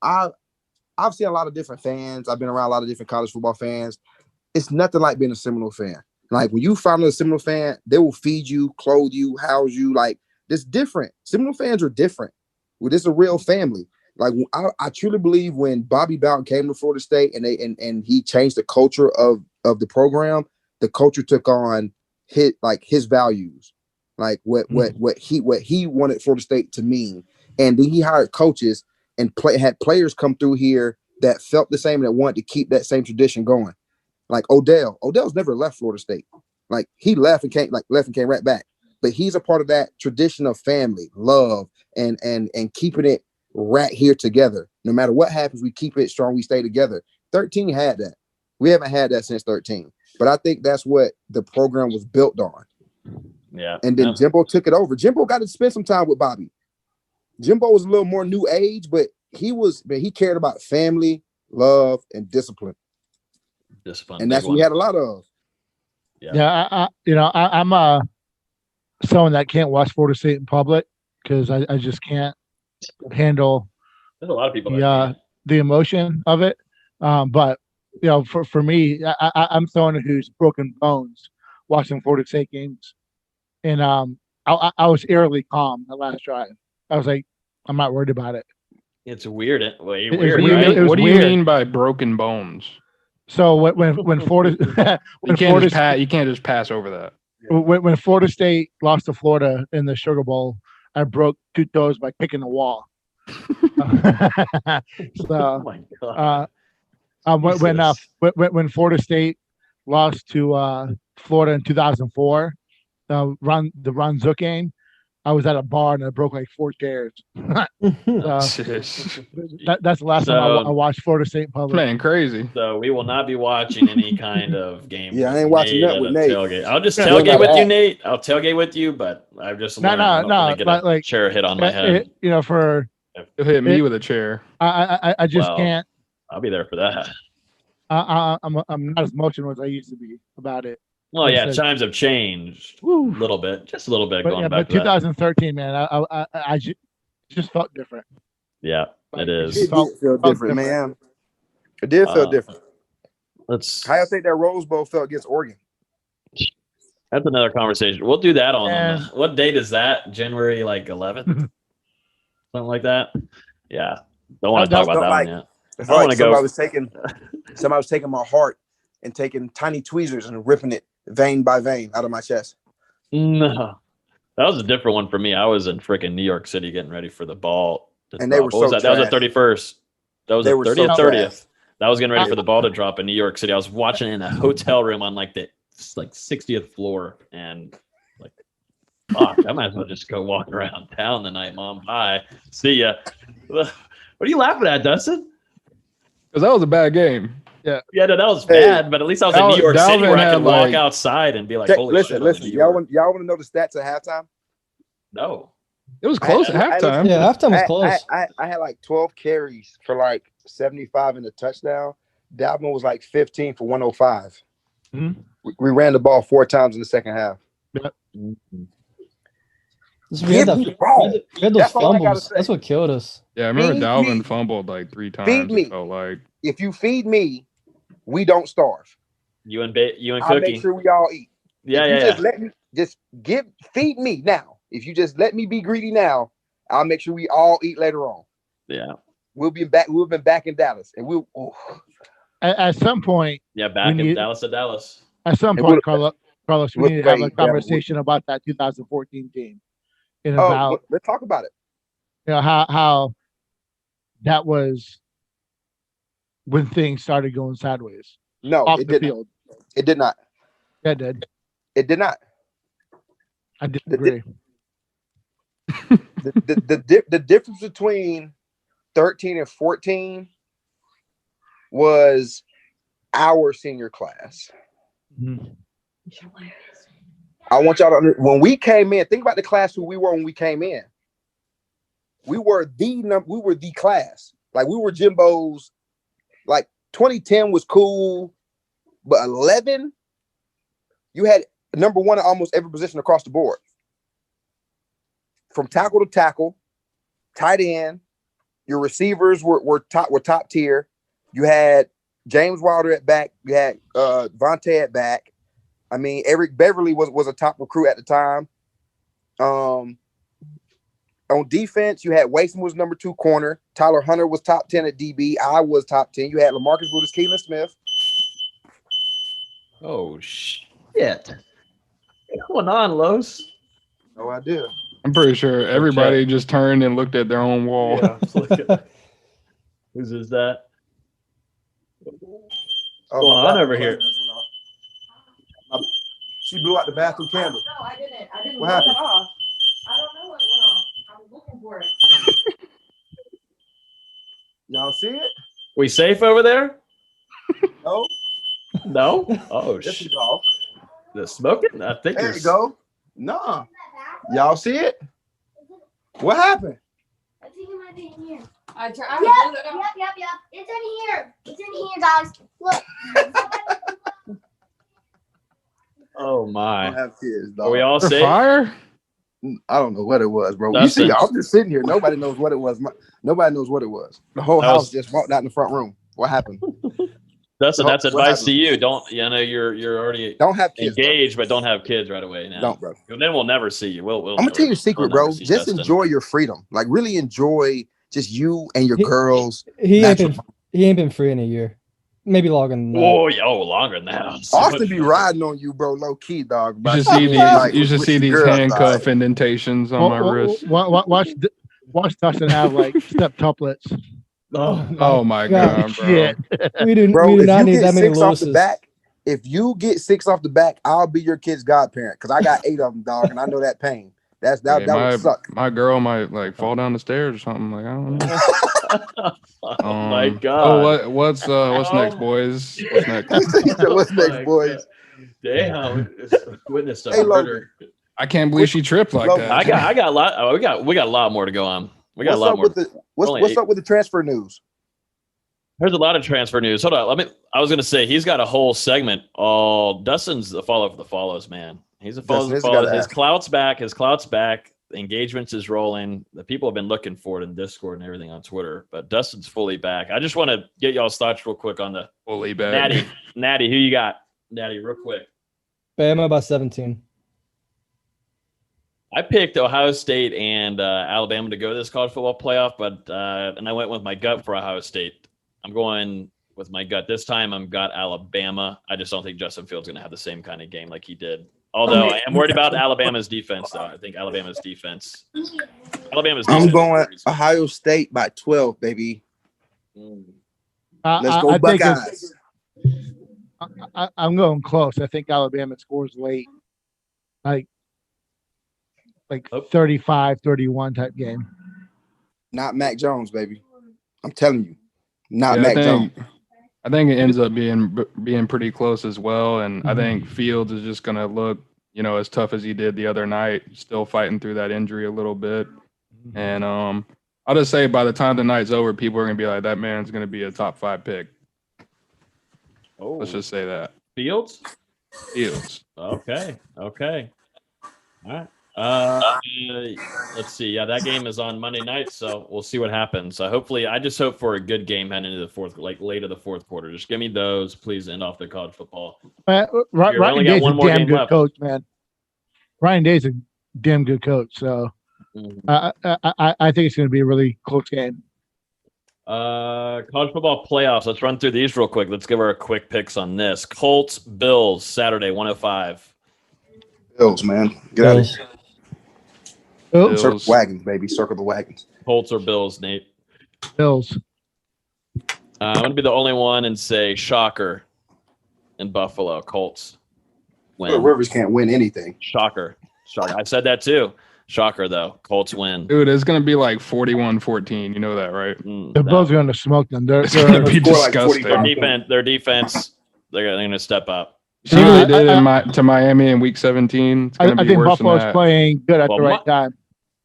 I've seen a lot of different fans. I've been around a lot of different college football fans. It's nothing like being a Seminole fan. Like when you find a Seminole fan, they will feed you, clothe you, house you. Like it's different. Seminole fans are different. Well, this is a real family. Like I truly believe when Bobby Bowden came to Florida State and he changed the culture of the program, the culture took on his values, like what he wanted Florida State to mean. And then he hired coaches and had players come through here that felt the same and that wanted to keep that same tradition going. Like Odell's never left Florida State. Like he left and came right back. But he's a part of that tradition of family, love, and keeping it right here together. No matter what happens, we keep it strong. We stay together. 13 had that. We haven't had that since 13. But I think that's what the program was built on. Yeah. And then Jimbo took it over. Jimbo got to spend some time with Bobby. Jimbo was a little more new age, but he cared about family, love, and discipline. And that's what we had a lot of. Yeah, I'm someone that can't watch Florida State in public because I just can't handle. There's a lot of people the emotion of it. But for me, I'm someone who's broken bones watching Florida State games, and I was eerily calm the last drive. I was like, I'm not worried about it. It's weird. What do you mean by broken bones? So when Florida, you can't just pass over that. When Florida State lost to Florida in the Sugar Bowl, I broke 2 toes by kicking the wall. Oh my God. When Florida State lost to Florida in 2004, the Ron Zook game, I was at a bar and I broke like 4 chairs. That's the last time I watched Florida State in public. Playing crazy. So we will not be watching any kind of game. Yeah, I ain't watching that with Nate. Tailgate. I'll just tailgate with you, Nate. I'll tailgate with you, but I've just learned I'm gonna get a chair hit on my head. You'll hit me with a chair. I just can't. I'll be there for that. I'm not as emotional as I used to be about it. Well, yeah, times have changed a little bit, just a little bit. But 2013, man, I just felt different. Yeah, it is. It did feel different, man. It did feel different. How you think that Rose Bowl felt against Oregon? That's another conversation. We'll do that on what date is that? January 11th, something like that. Yeah, don't want to talk about that one yet. I want to go. Somebody was taking my heart and taking tiny tweezers and ripping it vein by vein out of my chest. No, that was a different one for me. I was in freaking New York City getting ready for the ball. And they were so that? That was the 31st. That was the 30th, 30th. That was getting ready for the ball to drop in New York City. I was watching it in a hotel room on the 60th floor, and fuck, I might as well just go walk around town tonight, Mom. Bye. See ya. What are you laughing at, Dustin? Because that was a bad game. Yeah, no, that was bad, but at least I was in New York City where I could walk outside and be like, holy shit. Listen, y'all want to know the stats at halftime? No. It was close at halftime. Yeah, halftime was close. I had like 12 carries for like 75 and a touchdown. Dalvin was like 15 for 105. Mm-hmm. We ran the ball 4 times in the second half. Yep. We had those fumbles. That's what killed us. Yeah, I remember Dalvin fumbled like 3 times. Feed me. It felt like. If you feed me, we don't starve. You and I'll Cookie. make sure we all eat. Just feed me now. If you just let me be greedy now, I'll make sure we all eat later on. Yeah. We'll be back. We've been back in Dallas, and we'll. Oh. At some point. Yeah, back in Dallas to Dallas. At some point, Karlos, we need to have a conversation about that 2014 team. Let's talk about it. You know how that was when things started going sideways. No, off it the did field. Not. It did not. Yeah, it did. It did not. I disagree. The difference between 13 and 14 was our senior class. Mm-hmm. I want y'all to when we came in, think about the class who we were when we came in. We were the class. Like we were Jimbo's. Like 2010 was cool, but 11, you had number 1 at almost every position across the board. From tackle to tackle, tight end, your receivers were top tier. You had James Wilder at back. You had Vontae at back. I mean, Eric Beverly was a top recruit at the time. On defense, you had Wason was number 2 corner. Tyler Hunter was top 10 at DB. I was top 10. You had LaMarcus Brutus, Keelan Smith. Oh, shit. What's going on, Los? No idea. I'm pretty sure everybody just turned and looked at their own wall. Yeah, whose is that? What's going on over here? She blew out the bathroom candle. No, I didn't. What happened? It off. I don't know what went off. I was looking for it. Y'all see it? We safe over there? No. No? Oh, This shit. is off. The smoking? I think There you go. No. Y'all see it? What happened? I think it might be in here. Yep. It's in here. It's in here, guys. Look. Oh, I my. don't have kids, dog. Are we all The safe? fire? I don't know what it was, bro. Dustin. You see, I'm just sitting here. Nobody knows what it was. Nobody knows what it was. The whole house just walked out in the front room. What happened? Dustin, that's What advice happened? to you. Don't, you're already Don't have kids. engaged, but don't have kids right away now. Don't, bro. And then we'll never see you. We'll I'm gonna tell you a secret, we'll bro. never see Just Dustin. enjoy your freedom. Like really enjoy just you and your girls. He ain't natural- been free in a year. Maybe longer than that. Oh, yeah, longer than that. Austin be riding on you, bro, low key, dog. You But should see these. like, You should with see your these girls, handcuff dog. indentations on my wrist. Watch Dustin have like steptuplets. Oh my god, bro! Shit. We do Bro, not if you need get that many 6 off the Lewises. back, if you get 6 off the back, I'll be your kid's godparent because I got 8 of them, dog, and I know that pain. That would suck. My girl might like fall down the stairs or something. Like I don't know. Oh my god. Oh, what's next, boys? What's next? What's next, boys? Damn, witness a Hey, murder. I can't believe she tripped like Logan, that. I got a lot. Oh, we got a lot more to go on. We got a lot more. What's up with the transfer news? There's a lot of transfer news. Hold on. I was gonna say he's got a whole segment. Oh, Dustin's the follow for the follows, man. He's a follow. His clout's back. His clout's back. Engagements is rolling. The people have been looking for it in Discord and everything on Twitter. But Dustin's fully back. I just want to get y'all's thoughts real quick on the fully back. Natty, who you got? Natty, real quick. Bama by 17. I picked Ohio State and Alabama to go to this college football playoff, but and I went with my gut for Ohio State. I'm going with my gut this time. I've got Alabama. I just don't think Justin Fields is going to have the same kind of game like he did. Although I am worried about Alabama's defense, though. I think Alabama's defense. I'm going Ohio State by 12, baby. Let's go Buckeyes. I'm going close. I think Alabama scores late, like 35-31 type game. Not Mac Jones, baby. I'm telling you, not Mac Jones. I think it ends up being pretty close as well, and I think Fields is just gonna look, as tough as he did the other night, still fighting through that injury a little bit. And I'll just say by the time the night's over, people are going to be like, that man's going to be a top 5 pick. Oh, let's just say that. Fields. Okay. All right. Let's see. Yeah, that game is on Monday night, so we'll see what happens. Hopefully, I just hope for a good game heading into the fourth, like late of the fourth quarter. Just give me those, please. End off the college football. Ryan Day's a damn good coach, man. Ryan Day's a damn good coach, so I think it's going to be a really close game. College football playoffs. Let's run through these real quick. Let's give our quick picks on this. Colts, Bills, Saturday, 105. Bills, man. Get out of here. Bills. Circle the wagons, baby. Circle the wagons. Colts or Bills, Nate? Bills. I'm going to be the only one and say shocker in Buffalo. Colts win. Well, Rivers can't win anything. Shocker. I said that too. Shocker, though. Colts win. Dude, it's going to be like 41-14. You know that, right? The Bills are going to smoke them. They're going to be disgusting. Their defense, they're going to step up. See what they did to Miami in Week 17. It's going to be think worse Buffalo's than that. playing good at the right time.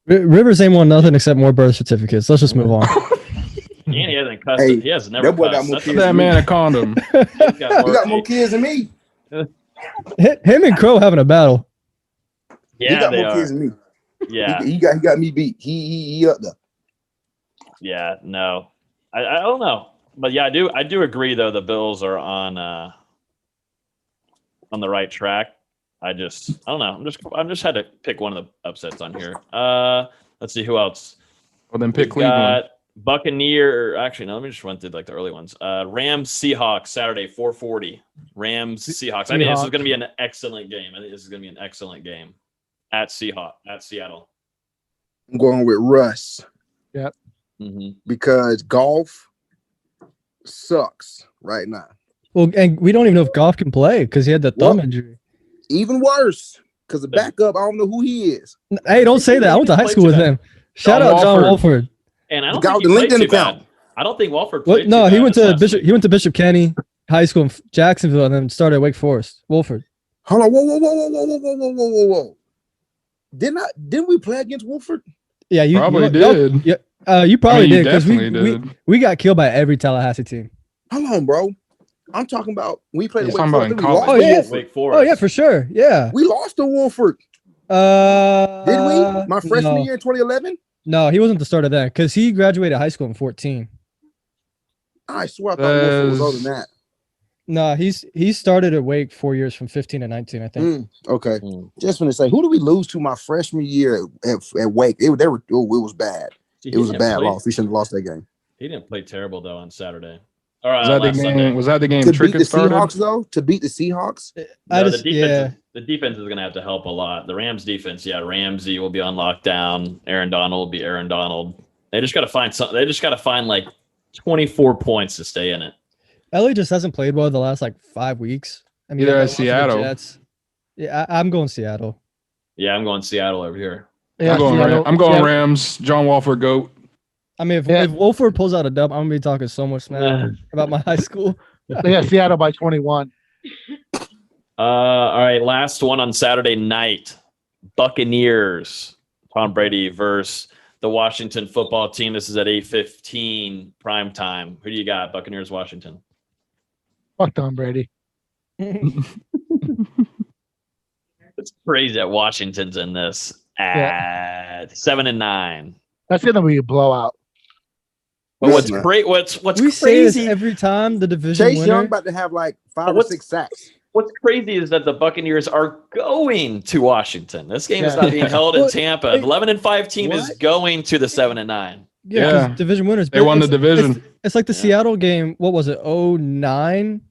Rivers ain't won nothing except more birth certificates. Let's just move on. And he hasn't cussed. He has never that boy got cussed. more That's kids That than man me. a condom. He's He got more kids than me. Him and Crow having a battle. He Yeah, got they more are. kids than me. Yeah, He got me beat. He up there. yeah. No, I don't know, but yeah, I do agree though. The Bills are on the right track. I don't know. I'm just had to pick one of the upsets on here. Let's see who else. Well, then pick We've Cleveland. got Buccaneer. Actually, no. Let me just run through like the early ones. Rams Seahawks Saturday 4:40. Rams Seahawks. I think this is going to be an excellent game. At Seattle. I'm going with Russ. Yep. Because golf sucks right now. Well, and we don't even know if Goff can play because he had the thumb injury. Even worse, because the backup, I don't know who he is. Hey, don't say that. I went to high school with him. Shout out John Wolford. And I don't The guy think with he the played LinkedIn too account. bad. I don't think Walford Well, played no, too he bad went this to last Bishop. week. He went to Bishop Kenny High School in Jacksonville, and then started at Wake Forest. Wolford. Hold on, whoa. Didn't we play against Wolford? Yeah, you Probably did. You probably you did because definitely we got killed by every Tallahassee team. Hold on, bro. I'm talking about we played He's Wake talking Forest. about then we in lost college. to Wolford. Wake Forest. Oh yeah, for sure. Yeah. We lost to Wolford. Did we? My freshman year in 2011? No, he wasn't the starter then because he graduated high school in 14. I swear I thought Wolford was older than that. No, he started at Wake 4 years from 15 to 19, I think. Okay. Just want to say, who did we lose to my freshman year at Wake? It was bad. See, It was a he bad didn't play- loss. We shouldn't have lost that game. He didn't play terrible though on Saturday. All right, Was that the last game? Sunday. Was that the game? To beat Trickett the started. Seahawks, though, to beat the Seahawks, No, the defense is going to have to help a lot. The Rams defense, Ramsey will be on lockdown. Aaron Donald will be Aaron Donald. They just got to find something. They just got to find like 24 points to stay in it. LA just hasn't played well the last like 5 weeks. I mean, Either they at lost to the Seattle. Jets. Yeah, I'm going Seattle. Yeah, I'm going Seattle over here. Yeah, I'm going Rams. John Walford GOAT. I mean, if Wolford pulls out a dub, I'm gonna be talking so much smack about my high school. Yeah, Seattle by 21. All right, last one on Saturday night. Buccaneers. Tom Brady versus the Washington football team. This is at 8:15 prime time. Who do you got? Buccaneers, Washington. Fuck Tom Brady. It's crazy that Washington's in this at 7-9. That's gonna be a blowout. But what's great? What's we say this crazy? every time the division Chase winner. Young about to have like 5 or 6 sacks. What's crazy is that the Buccaneers are going to Washington. This game is not being held in Tampa. 11-5 team is going to the 7-9. Yeah, 'cause division winners. They won the division. It's like the Seattle game. What was it? 09?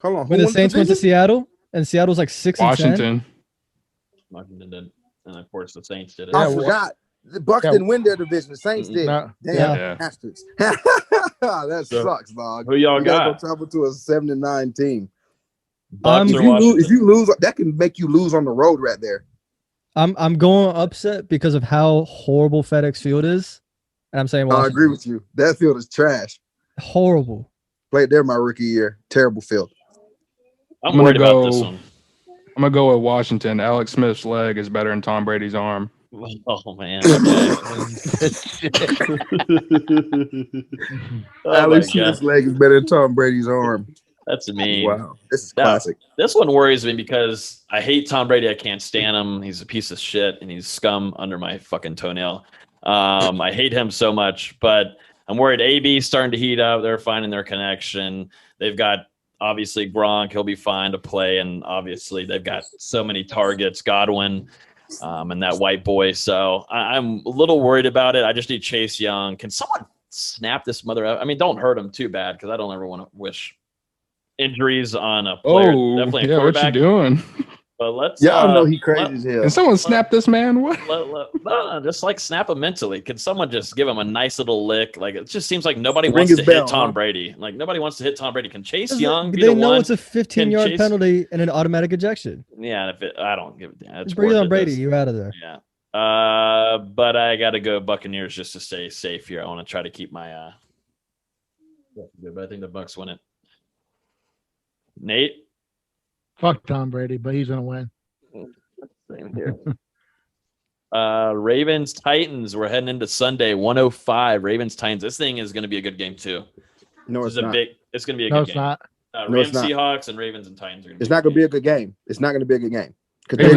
Hold on. When the Saints went to Seattle, and Seattle's like 6-10. Washington. Washington did, and of course the Saints did it. I forgot. The Bucks didn't win their division. The Saints did. No. Damn bastards. That sucks, dog. Who y'all You gotta got? go travel to a 7-9 team. Bucks or If Washington? you lose, that can make you lose on the road right there. I'm going upset because of how horrible FedEx Field is, and I'm saying I Washington. agree with you. That field is trash. Horrible. Played there my rookie year. Terrible field. I'm gonna worried about go- this one. I'm gonna go with Washington. Alex Smith's leg is better than Tom Brady's arm. Oh man. Okay. Alex Smith's leg is better than Tom Brady's arm. That's a meme. Wow, this is classic. This one worries me because I hate Tom Brady. I can't stand him. He's a piece of shit and he's scum under my fucking toenail. I hate him so much, but I'm worried AB's starting to heat up. They're finding their connection. They've got obviously Gronk. He'll be fine to play. And obviously they've got so many targets, Godwin, and that white boy. So I'm a little worried about it. I just need Chase Young. Can someone snap this mother out? I mean, don't hurt him too bad because I don't ever want to wish injuries on a player. Definitely a quarterback. What you doing? But let's. I know he crazy as hell. Can someone snap this man? What? No, just like snap him mentally. Can someone just give him a nice little lick? Like it just seems like nobody wants to hit Tom Brady. Like nobody wants to hit Tom Brady. Can Chase Young be the one? They know it's a 15-yard penalty and an automatic ejection. Yeah, I don't give a damn. Breathe on Brady, you're out of there. Yeah. But I got to go Buccaneers just to stay safe here. I want to try to keep my. But I think the Bucs win it. Nate. Fuck Tom Brady, but he's gonna win. Same here. Ravens Titans. We're heading into Sunday, 105. Ravens Titans. This thing is going to be a good game too. No, it's not. It's going to be a good game. Not. Rams, Seahawks, and Ravens and Titans are. It's not going to be a good game. It's not going to be a good game. Derrick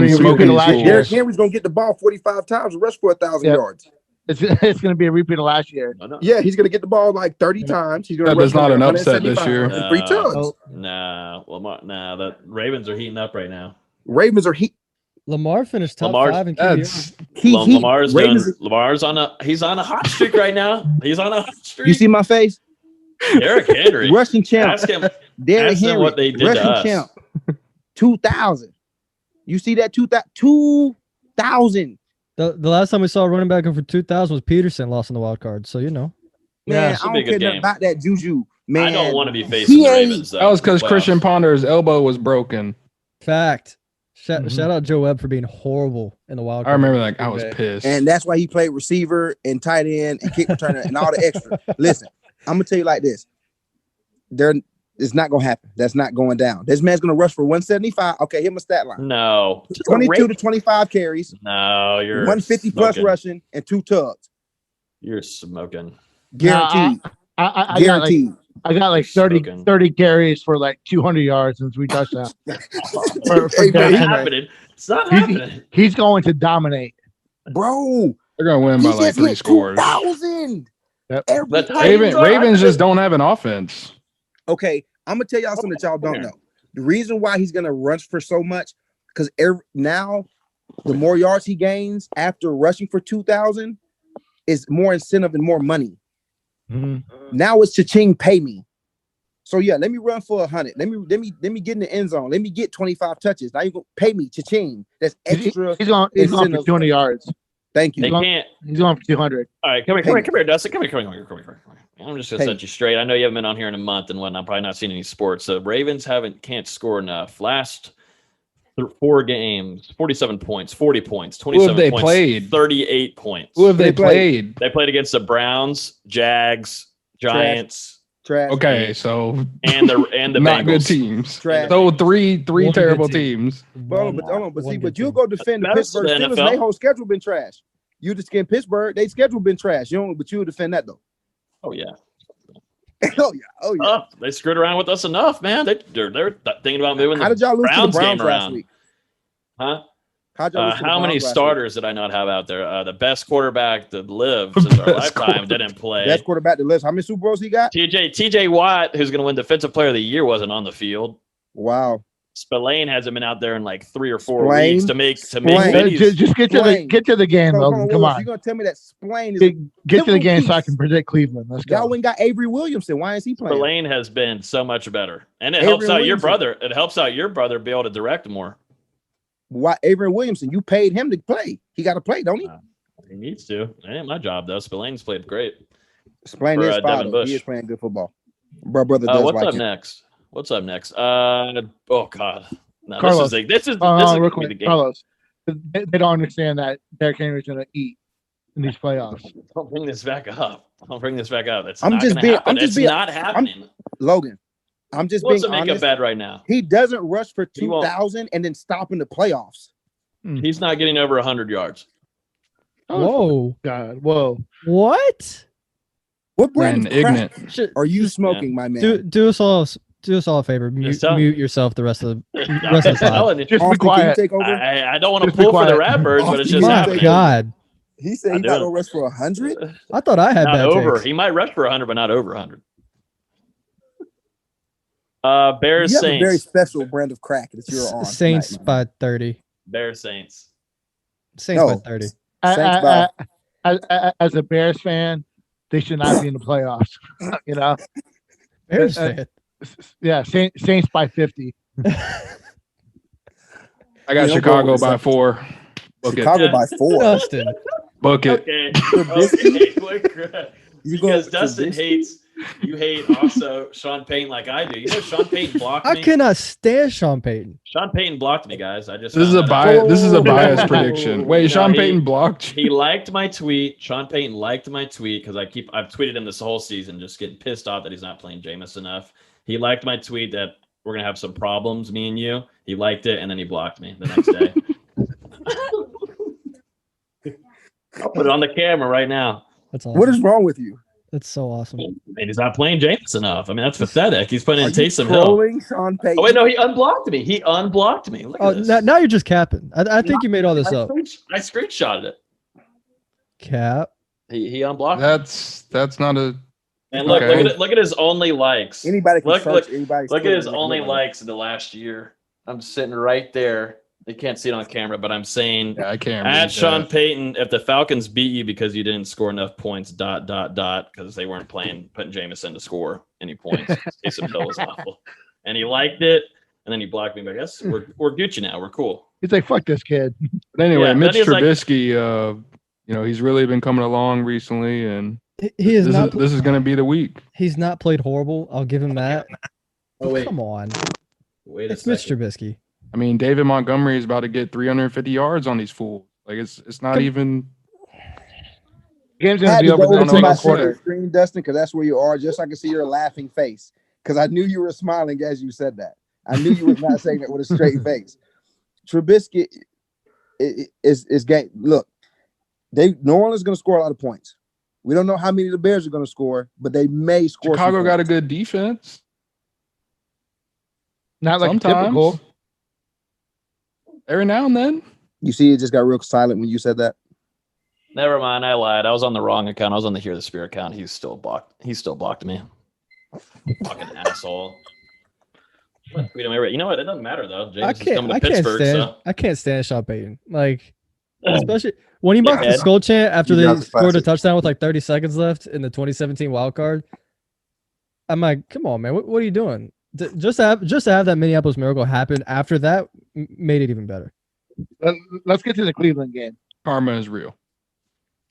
Henry's going to get the ball 45 times and rush for 1,000 yards. It's going to be a repeat of last year. Yeah, he's going to get the ball like 30 times. He's going to There's not an upset this year. 3 tugs. The Ravens are heating up right now. Ravens are heat. Lamar finished top 5 in Lamar's on a hot streak right now. He's on a hot streak. You see my face? Derrick Henry. Rushing champ. Ask him what they did to us. Champ. 2,000. You see that 2,000. The last time we saw a running back for 2,000 was Peterson lost in the wild card. So, Man, I don't care nothing about that juju. Man, I don't want to be facing the Ravens, though. That was because Christian Ponder's elbow was broken. Fact. Shout out Joe Webb for being horrible in the wild card. I remember that. I was pissed. And that's why he played receiver and tight end and kick returner and all the extra. Listen, I'm going to tell you like this. It's not going to happen. That's not going down. This man's going to rush for 175. Okay, hit my stat line. No. 22 to 25 carries. No, you're 150 plus rushing and 2 tugs. You're smoking. Guaranteed. I Guaranteed. I got like 30 carries for like 200 yards and 3 touchdowns. It's not happening. He's going to dominate. Bro. They're going to win by like 3 scores. 2,000. Yep. Ravens just don't have an offense. Okay, I'm gonna tell y'all something that y'all don't know. The reason why he's gonna rush for so much, because now the more yards he gains after rushing for 2,000 is more incentive and more money. Mm-hmm. Now it's cha-ching, pay me. So yeah, let me run for 100. Let me get in the end zone. Let me get 25 touches. Now you gonna pay me cha-ching. That's extra. He's going for 200 yards. Thank you. He's going for 200. All right, come here, Dustin. Come here. I'm just gonna set you straight. I know you haven't been on here in a month and whatnot. Probably not seen any sports. So Ravens can't score enough. Last 4 games, 47 points, 40 points, 27 points. Who have they points, played? 38 points. Who have they played? They played against the Browns, Jags, Giants. Trash. Okay, so and the not Bengals. good teams. Trash. So three terrible teams. But you'll go defend the Pittsburgh Steelers. Their whole schedule been trash. You just get Pittsburgh. They schedule been trash. But you'll defend that though. Oh yeah. Oh yeah. They screwed around with us enough, man. They're thinking about moving How did y'all lose Browns to the Browns game last around. week? Huh? How many starters did I not have out there? The best quarterback that lived since our lifetime didn't play. Best quarterback that lives. How many Super Bowls he got? TJ Watt, who's going to win Defensive Player of the Year, wasn't on the field. Wow. Spillane hasn't been out there in like 3 or 4 weeks to make just get to the game, Logan. Come on. You're gonna tell me that Spillane is get to the game so I can predict Cleveland. Let's go. Y'all went got Avery Williamson. Why is he playing? Spillane has been so much better, and it helps out your brother. It helps out your brother be able to direct more. Why Avery Williamson? You paid him to play. He got to play, don't he? He needs to. It ain't my job though. Spillane's played great. Spillane is fine. He is playing good football. Brother does what's like up him. next? What's up next? Oh God. No, Karlos. This is real quick, the game. Karlos. They don't understand that Derrick Henry's going to eat in these playoffs. Don't bring this back up. It's I'm not just gonna being. happen. I'm just it's being. not happening. Logan, I'm just What's being the makeup honest. bad right now? He doesn't rush for He won't. 2,000 and then stop in the playoffs. He's not getting over 100 yards. Whoa. God, whoa. What? What brand Man, of crack Shit. are you smoking, my man? Do us all a favor. Mute yourself the rest of the rest of the pod. Just be Austin, can you quiet. take over? I don't want to Just be pull for the quiet. rappers, but it's Austin, just My happening. God. He said he's I not do. gonna rush for 100. I thought I had Not bad over. takes. He might rush for 100, but not over 100. Bears You have a very Saints. special brand of crack that you're on. Saints tonight, by 30. Bears Saints. Saints by No. 30. Saints by As a Bears fan, they should not be in the playoffs. You know? Bears fan. Yeah, Saints by 50. I got Yeah, Chicago I'm going by with 4. Book Chicago it. by 4. Dustin. Book it. Okay. Quick. You go Because with Dustin Trubisky? you hate also Sean Payton like I do. You know Sean Payton blocked I me. cannot stand Sean Payton. Sean Payton blocked me, guys. I just This is found a that out. bias. This is a biased prediction. Wait, No, Sean he- Payton blocked you? He liked my tweet. Sean Payton liked my tweet because I've tweeted him this whole season, just getting pissed off that he's not playing Jameis enough. He liked my tweet that we're gonna have some problems, me and you. He liked it, and then he blocked me the next day. I'll put it on the camera right now. That's awesome. What is wrong with you? That's so awesome. And he's not playing Jameis enough. I mean, that's pathetic. He's putting Are in you Taysom Hill. trolling Sean Payton? Oh wait, no, he unblocked me. He unblocked me. Look Oh, at this. now you're just capping. I think you made all this up. I screenshotted it. Cap. He unblocked me. That's not a. And look, Okay. look at his only likes. Anybody can Look, search look, anybody's look at Twitter his and only look. likes in the last year. I'm sitting right there. They can't see it on camera, but I'm saying Yeah, I can't. at read Sean that. Payton, if the Falcons beat you because you didn't score enough points, because they weren't putting Jameson to score any points. Taysom Hill was awful. And he liked it, and then he blocked me. But I guess we're Gucci now. We're cool. He's like, fuck this kid. But anyway, Yeah, Mitch then he's like- Trubisky, he's really been coming along recently, and He is not. this is going to be the week. He's not played horrible. I'll give him that. Oh, wait. Come on. Wait a It's Mitch second. Trubisky. I mean, David Montgomery is about to get 350 yards on these fools. Like it's not even. Game's I gonna had be to over go in over the to my second quarter. screen, Dustin, because that's where you are, just so I can see your laughing face. Because I knew you were smiling as you said that. I knew you were not saying that with a straight face. Trubisky is game. Look, New Orleans is going to score a lot of points. We don't know how many the Bears are going to score, but they may score. Chicago some got a points. good defense. Not like Sometimes. typical. Every now and then. You see, it just got real silent when you said that. Never mind, I lied. I was on the wrong account. I was on the Hear the Spirit account. He still blocked me. Fucking asshole. We don't. You know what? It doesn't matter though. James is coming to Pittsburgh, so I can't stand Sean Payton. Like, especially when he mocked the Dickhead. skull chant after You they got the scored a classic. touchdown with like 30 seconds left in the 2017 wild card. I'm like, come on, man, what are you doing? Just to have that Minneapolis Miracle happen after that made it even better. Let's get to the Cleveland game. Karma is real.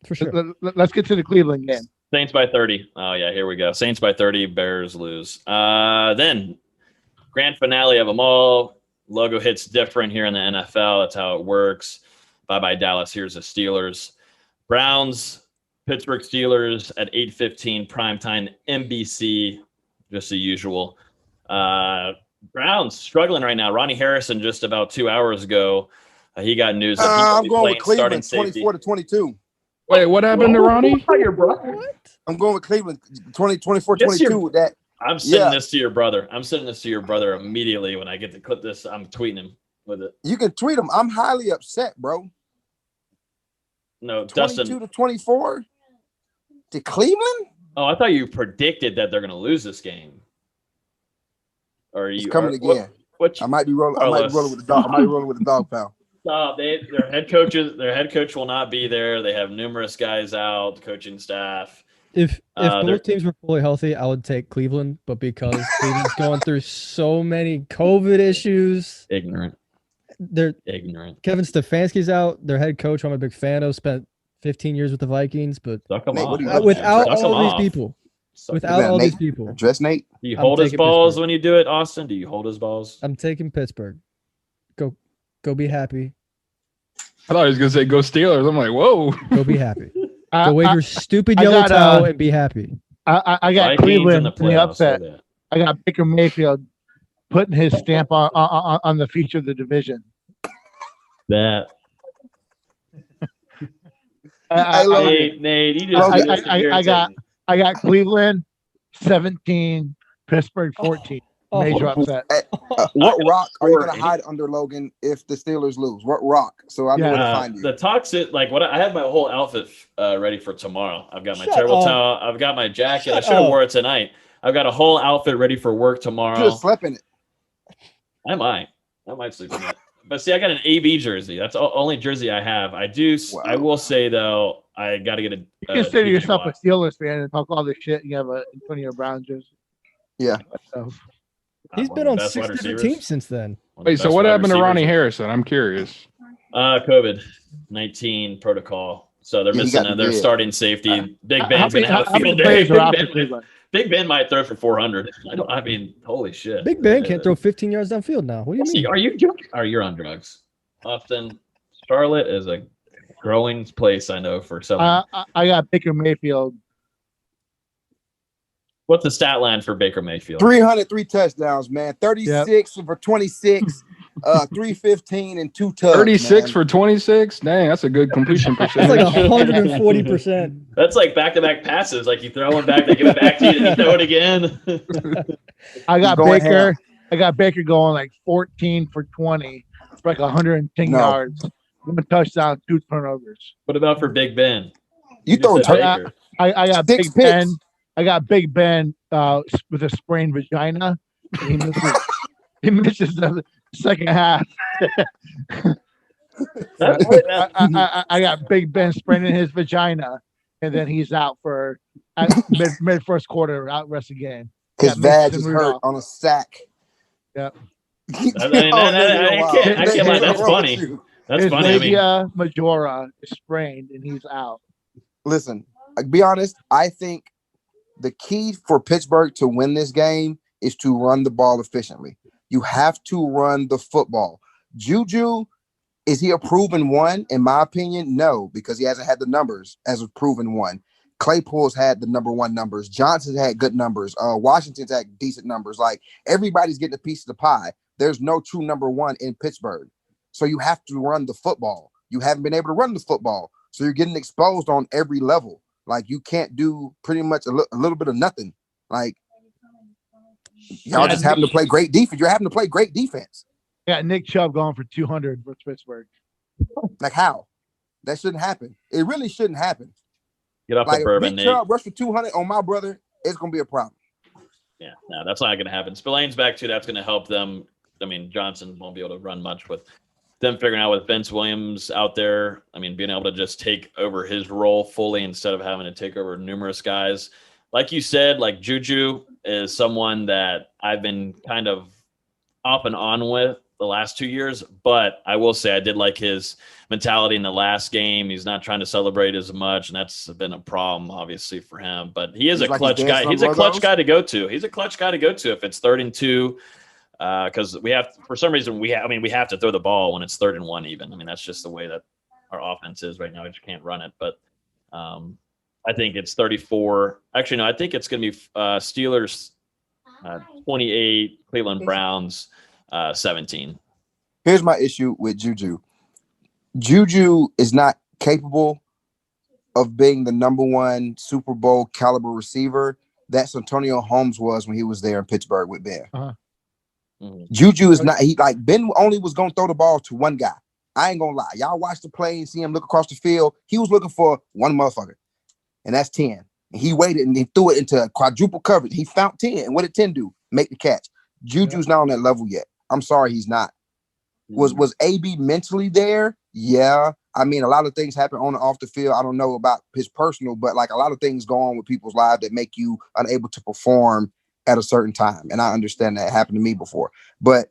For sure. Let's get to the Cleveland game. Saints by 30. Oh yeah, here we go. Saints by 30. Bears lose. Then grand finale of them all. Logo hits different here in the NFL. That's how it works. Bye Dallas. Here's the Steelers. Browns. Pittsburgh Steelers at 8:15 primetime NBC. Just the usual. Browns struggling right now. Ronnie Harrison just about 2 hours ago. He got news that he will I'm be going with playing starting Cleveland, safety. 24-22. Wait, what happened to Ronnie? I'm going with Cleveland, 24-22 Yes, with that. I'm sending Yeah. this to your brother. I'm sending this to your brother immediately when I get to clip this. I'm tweeting him with it. You can tweet them. I'm highly upset, bro. No, 22 Dustin. to 24 to Cleveland? Oh, I thought you predicted that they're going to lose this game. Or It's you coming or- again. What I might be rolling. I might be Karlos. rolling with the dog. I might be rolling with the dog pound. Stop. Their head coach will not be there. They have numerous guys out, coaching staff. If they're- both teams were fully healthy, I would take Cleveland. But because Cleveland's going through so many COVID issues, Ignorant. they're Ignorant. Kevin Stefanski's out. Their head coach, who I'm a big fan of, spent 15 years with the Vikings. But Suck 'em Nate, off. what do you man. without Suck 'em all these off. people, Suck 'em without that, all Nate? these people, Address Nate. Do you I'm hold his taking balls Pittsburgh. when you do it, Austin? Do you hold his balls? I'm taking Pittsburgh. Go be happy. I thought he was gonna say go Steelers. I'm like, whoa. Go be happy. I, Go wave I, your stupid I yellow got, towel and be happy. I got Vikings Cleveland in the playoffs, upset. say that. I got Baker Mayfield putting his stamp on the future of the division. That. Nate, you just I got Cleveland 17, Pittsburgh 14. Major upset. What rock are you going to hide under, Logan, if the Steelers lose? What rock? So I know where to find you. The toxic, like what I have my whole outfit ready for tomorrow. I've got my terrible towel. I've got my jacket. I should have wore it tonight. I've got a whole outfit ready for work tomorrow. You should have slept in it. I might sleep in it. But see, I got an AB jersey. That's the only jersey I have. I do. Wow. I will say though, I got to get a. You consider yourself a Steelers fan and talk all this shit. And you have a Antonio Brown jersey. Yeah. He's been on 6 different teams since then. Wait, so what happened to Ronnie Harrison? I'm curious. COVID-19 protocol. So they're missing their starting safety. Big Ben's gonna have a field day. Big Ben might throw for 400. I mean, holy shit. Big Ben can't throw 15 yards downfield now. What do you mean? Are you joking? You're on drugs. Often, Charlotte is a growing place. I know for some. I got Baker Mayfield. What's the stat line for Baker Mayfield? 303 touchdowns, man. 36 for 26, 315 and 2 tugs. 36 for 26? Dang, that's a good completion percentage. That's like 140%. That's like back-to-back passes. Like you throw one back, they give it back to you, and you throw it again. I got Baker. I got Baker going like 14 for 20 for like 110 yards. 1 touchdown, 2 turnovers. What about for Big Ben? You throw Baker. I got Big Ben. I got Big Ben with a sprained vagina. He misses the second half. I got Big Ben spraining his vagina, and then he's out for mid first quarter, out rest of the game. His vag is hurt on a sack. Yep. I can't lie. That's funny. That's funny. Labia majora is sprained, and he's out. Listen, I'll be honest. I think the key for Pittsburgh to win this game is to run the ball efficiently. You have to run the football. Juju, is he a proven one? In my opinion, no, because he hasn't had the numbers as a proven one. Claypool's had the number 1 numbers. Johnson's had good numbers. Washington's had decent numbers. Like, everybody's getting a piece of the pie. There's no true number 1 in Pittsburgh. So you have to run the football. You haven't been able to run the football. So you're getting exposed on every level. Like, you can't do pretty much a little bit of nothing. Like, y'all just having to play great defense. You're having to play great defense. Yeah, Nick Chubb going for 200 for Pittsburgh. Like, how? That shouldn't happen. It really shouldn't happen. Get off the bourbon, Nick. Chubb rush for 200 on my brother, it's going to be a problem. Yeah, no, that's not going to happen. Spillane's back, too. That's going to help them. I mean, Johnson won't be able to run much with them figuring out with Vince Williams out there. I mean, being able to just take over his role fully instead of having to take over numerous guys. Like you said, like Juju is someone that I've been kind of off and on with the last 2 years, but I will say I did like his mentality in the last game. He's not trying to celebrate as much, and that's been a problem, obviously, for him. But he is a clutch guy. He's a clutch guy to go to. He's a clutch guy to go to if it's 3rd and 2. Because we have, for some reason, we have to throw the ball when it's 3rd and 1. Even, I mean, that's just the way that our offense is right now. We just can't run it. But I think it's 34. Actually, no, I think it's going to be Steelers 28, Cleveland Browns 17. Here's my issue with Juju. Juju is not capable of being the number 1 Super Bowl caliber receiver that Santonio Holmes was when he was there in Pittsburgh with Ben. Uh-huh. Juju is not. He like Ben only was gonna throw the ball to one guy. I ain't gonna lie. Y'all watch the play and see him look across the field. He was looking for one motherfucker, and that's 10. And he waited and he threw it into quadruple coverage. He found 10. And what did 10 do? Make the catch. Juju's not on that level yet. I'm sorry, he's not. Was AB mentally there? Yeah. I mean, a lot of things happen on and off the field. I don't know about his personal, but like a lot of things go on with people's lives that make you unable to perform at a certain time. And I understand that it happened to me before. But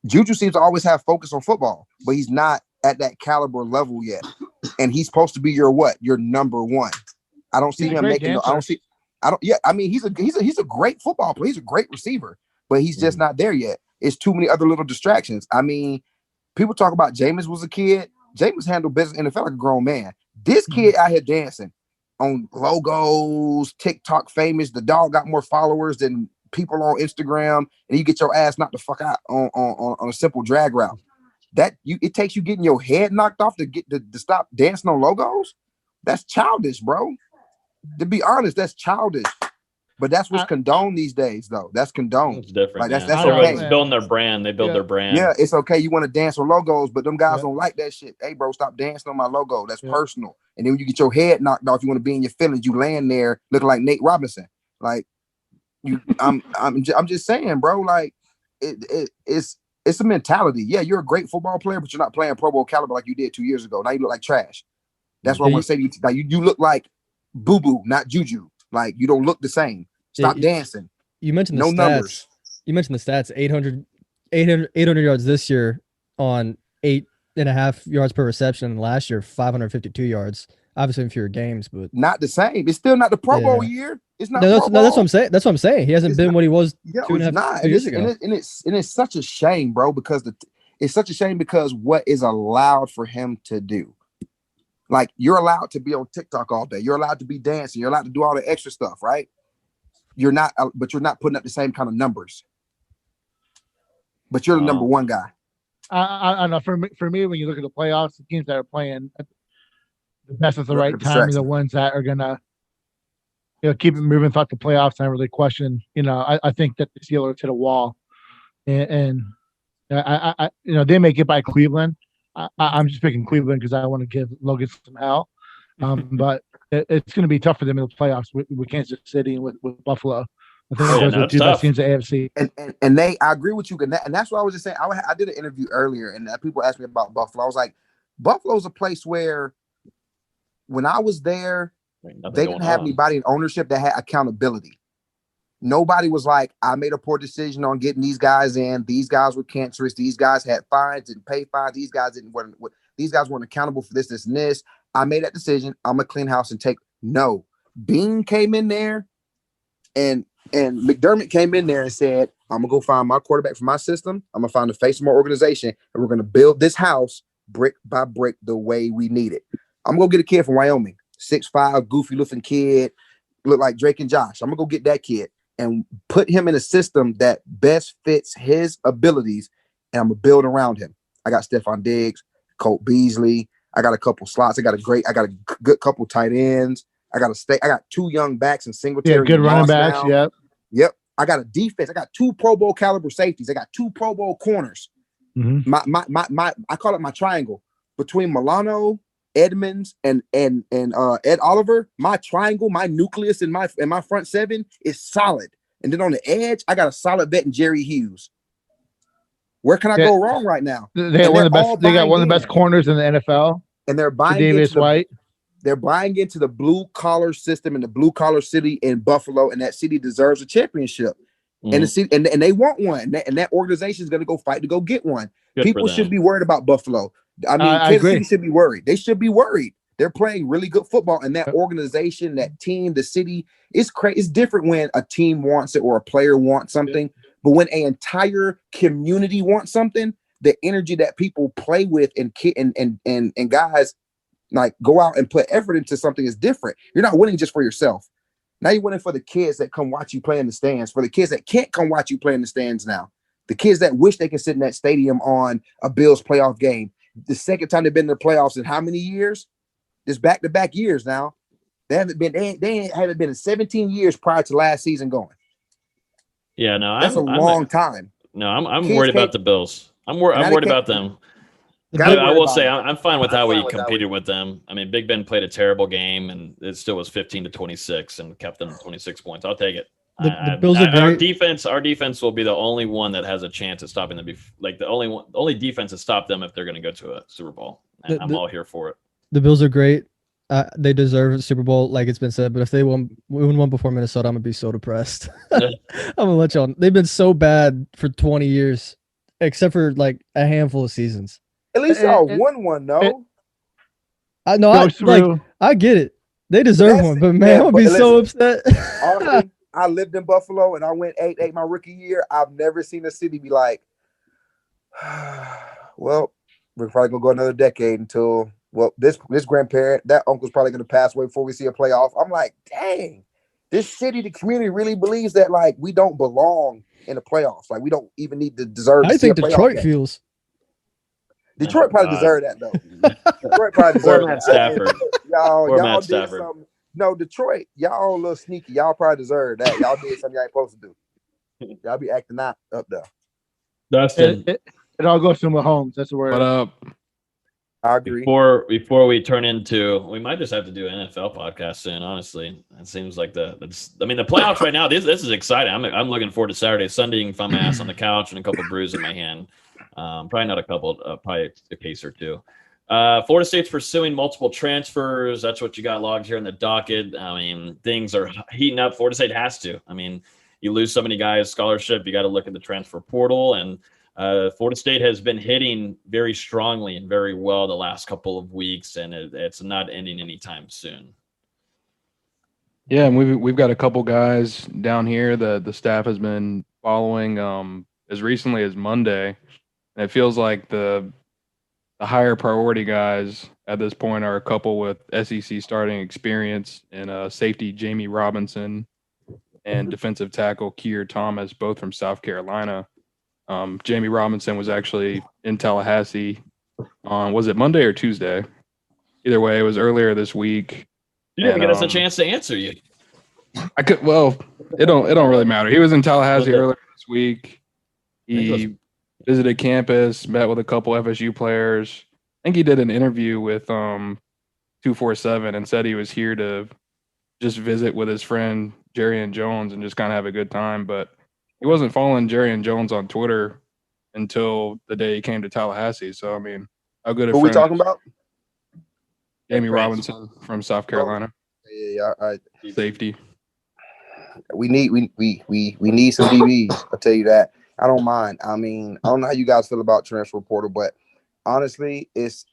Juju seems to always have focus on football, but he's not at that caliber level yet. And he's supposed to be your number 1. I don't see him making I mean, he's a great football player. He's a great receiver, but he's just not there yet. It's too many other little distractions. I mean, people talk about Jameis was a kid. Jameis handled business in the NFL like a grown man. This kid out here dancing on logos, TikTok famous. The dog got more followers than people on Instagram, and you get your ass knocked the fuck out on a simple drag route. It takes you getting your head knocked off to stop dancing on logos. That's childish, bro. To be honest, that's childish. But that's what's condoned these days, though. That's condoned. It's different. Like, that's Everyone's okay. building their brand. They build their brand. Yeah, it's okay. You want to dance on logos, but them guys don't like that shit. Hey, bro, stop dancing on my logo. That's personal. And then when you get your head knocked off, you want to be in your feelings. You land there looking like Nate Robinson. Like, I'm just saying, bro. Like, it's a mentality. Yeah, you're a great football player, but you're not playing Pro Bowl caliber like you did 2 years ago. Now you look like trash. That's what I want to say to you. Like, you look like boo boo, not juju. Like, you don't look the same. Stop dancing. You mentioned the no stats. Numbers. You mentioned the stats. 800 yards this year on 8.5 yards per reception. And last year, 552 yards. Obviously, in fewer games, but not the same. It's still not the Pro Bowl year. It's not. No, that's what I'm saying. That's what I'm saying. He hasn't been what he was 2.5 years ago. And it's such a shame, bro. Because it's such a shame because what is allowed for him to do. Like, you're allowed to be on TikTok all day. You're allowed to be dancing. You're allowed to do all the extra stuff, right? You're not, but you're not putting up the same kind of numbers. But you're the number one guy. I know. For me, when you look at the playoffs, the teams that are playing the best at the right time are the ones that are gonna, keep it moving throughout the playoffs and really question. I think that the Steelers hit a wall, and I they may get by Cleveland. I'm just picking Cleveland because I want to give Logan some hell. But it's going to be tough for them in the playoffs with Kansas City and with Buffalo. I think those are the two best teams in the AFC. And I agree with you. And that's what I was just saying. I did an interview earlier, and people asked me about Buffalo. I was like, Buffalo's a place where when I was there, they didn't have anybody in ownership that had accountability. Nobody was like, I made a poor decision on getting these guys in. These guys were cancerous. These guys had fines and pay fines. These guys weren't accountable for this, and this. I made that decision. I'm gonna clean house and take. No, Bean came in there, and McDermott came in there and said, I'm gonna go find my quarterback for my system. I'm gonna find the face of my organization, and we're gonna build this house brick by brick the way we need it. I'm gonna go get a kid from Wyoming, 6'5", goofy looking kid, look like Drake and Josh. I'm gonna go get that kid and put him in a system that best fits his abilities, and I'm gonna build around him. I got Stephon Diggs, Colt Beasley. I got a couple slots. I got a good couple tight ends. I got 2 young backs and Singletary. Yeah, good running backs. Now. Yep. I got a defense. I got 2 Pro Bowl caliber safeties. I got 2 Pro Bowl corners. Mm-hmm. My I call it my triangle between Milano, Edmonds, and Ed Oliver. My triangle, my nucleus in my front 7 is solid. And then on the edge, I got a solid vet in Jerry Hughes. Where can I go wrong right now? They got one of the best corners in the NFL. And they're buying Davis White. They're buying into the blue collar system and the blue collar city in Buffalo, and that city deserves a championship. Mm-hmm. And the city, and they want one, and that organization is going to go fight to go get one. Good People should be worried about Buffalo. I mean, Kansas City should be worried. They should be worried. They're playing really good football, and that organization, that team, the city, it's crazy. It's different when a team wants it or a player wants something, but when an entire community wants something, the energy that people play with and guys like go out and put effort into something is different. You're not winning just for yourself. Now you're winning for the kids that come watch you play in the stands, for the kids that can't come watch you play in the stands now, the kids that wish they could sit in that stadium on a Bills playoff game. The second time they've been in the playoffs in how many years? It's back-to-back years now. They haven't been in 17 years prior to last season going. Yeah, no, that's a long time. No, I'm worried about the Bills. I'm worried about them. I will say I'm fine with how we competed with them. I mean, Big Ben played a terrible game, and it still was 15-26 and kept them 26 points. I'll take it. The Bills are great. Our defense will be the only one that has a chance at stopping them. Like the only defense to stop them if they're going to go to a Super Bowl. And I'm all here for it. The Bills are great. They deserve a Super Bowl, like it's been said. But if they win one before Minnesota, I'm gonna be so depressed. I'm gonna let y'all. They've been so bad for 20 years, except for like a handful of seasons. At least y'all won one, though. I get it. They deserve one, but man, I'm gonna be so upset. Honestly, I lived in Buffalo and I went 8-8 my rookie year. I've never seen a city be like, well, we're probably gonna go another decade until. Well, this grandparent, that uncle's probably going to pass away before we see a playoff. I'm like, dang, this city, the community really believes that like we don't belong in the playoffs. Like we don't even need to deserve. I think Detroit feels. Detroit probably deserve that though. Detroit probably Poor deserve Matt that. Stafford. Y'all Matt did Stafford. something. No, Detroit, y'all a little sneaky. Y'all probably deserve that. Y'all did something y'all ain't supposed to do. Y'all be acting out up there. Dustin, It all goes through Mahomes. That's the word. What up? I agree. Before we turn into, we might just have to do an NFL podcast soon. Honestly, it seems like the playoffs right now. This is exciting. I'm looking forward to Saturday, Sunday. You can find my ass on the couch and a couple brews in my hand. Probably not a couple, probably a case or two. Florida State's pursuing multiple transfers. That's what you got logged here in the docket. I mean, things are heating up. Florida State has to. I mean, you lose so many guys scholarship, you got to look at the transfer portal, and Florida State has been hitting very strongly and very well the last couple of weeks, and it's not ending anytime soon. Yeah, and we've got a couple guys down here that the staff has been following as recently as Monday, and it feels like the higher priority guys at this point are a couple with SEC starting experience and safety Jamie Robinson and defensive tackle Keir Thomas, both from South Carolina. Jamie Robinson was actually in Tallahassee on, was it Monday or Tuesday? Either way, it was earlier this week. You didn't get us a chance to answer you. I could. Well, it don't really matter. He was in Tallahassee earlier this week. He visited campus, met with a couple FSU players. I think he did an interview with 247 and said he was here to just visit with his friend Jerry and Jones and just kind of have a good time. But he wasn't following Jerry and Jones on Twitter until the day he came to Tallahassee. So I mean, how good a Who friend we talking about? Jamie Robinson from South Carolina. Yeah, Safety. We need some DBs. I'll tell you that. I don't mind. I mean, I don't know how you guys feel about transfer portal, but honestly, it's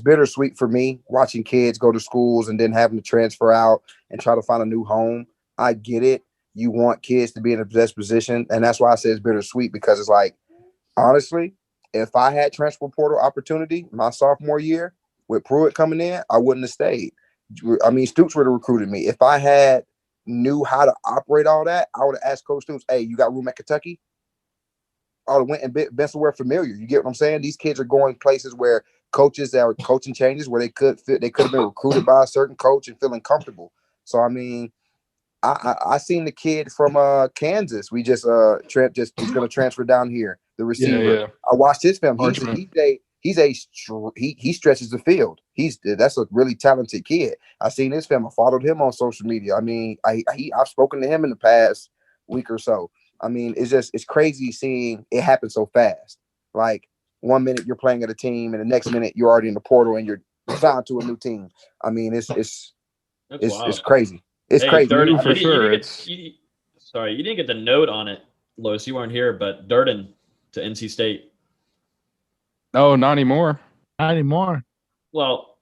bittersweet for me watching kids go to schools and then having to transfer out and try to find a new home. I get it. You want kids to be in a best position, and that's why I say it's bittersweet, because it's like, honestly, if I had transfer portal opportunity my sophomore year with Pruitt coming in, I wouldn't have stayed. I mean, Stoops would have recruited me. If I had knew how to operate all that, I would have asked Coach Stoops, "Hey, you got room at Kentucky?" I would have went and been somewhere familiar. You get what I'm saying? These kids are going places where coaches that are coaching changes where they could have been recruited by a certain coach and feeling comfortable. So I mean, I seen the kid from Kansas. We just he's gonna transfer down here. The receiver. Yeah. I watched his film. He stretches the field. That's a really talented kid. I seen his film. I followed him on social media. I mean, I've spoken to him in the past week or so. I mean, it's crazy seeing it happen so fast. Like 1 minute you're playing at a team, and the next minute you're already in the portal and you're signed to a new team. I mean, it's crazy. It's crazy. Durden, for sure. Sorry, you didn't get the note on it, Lois. You weren't here, but Durden to NC State. No, not anymore. Not anymore. Well,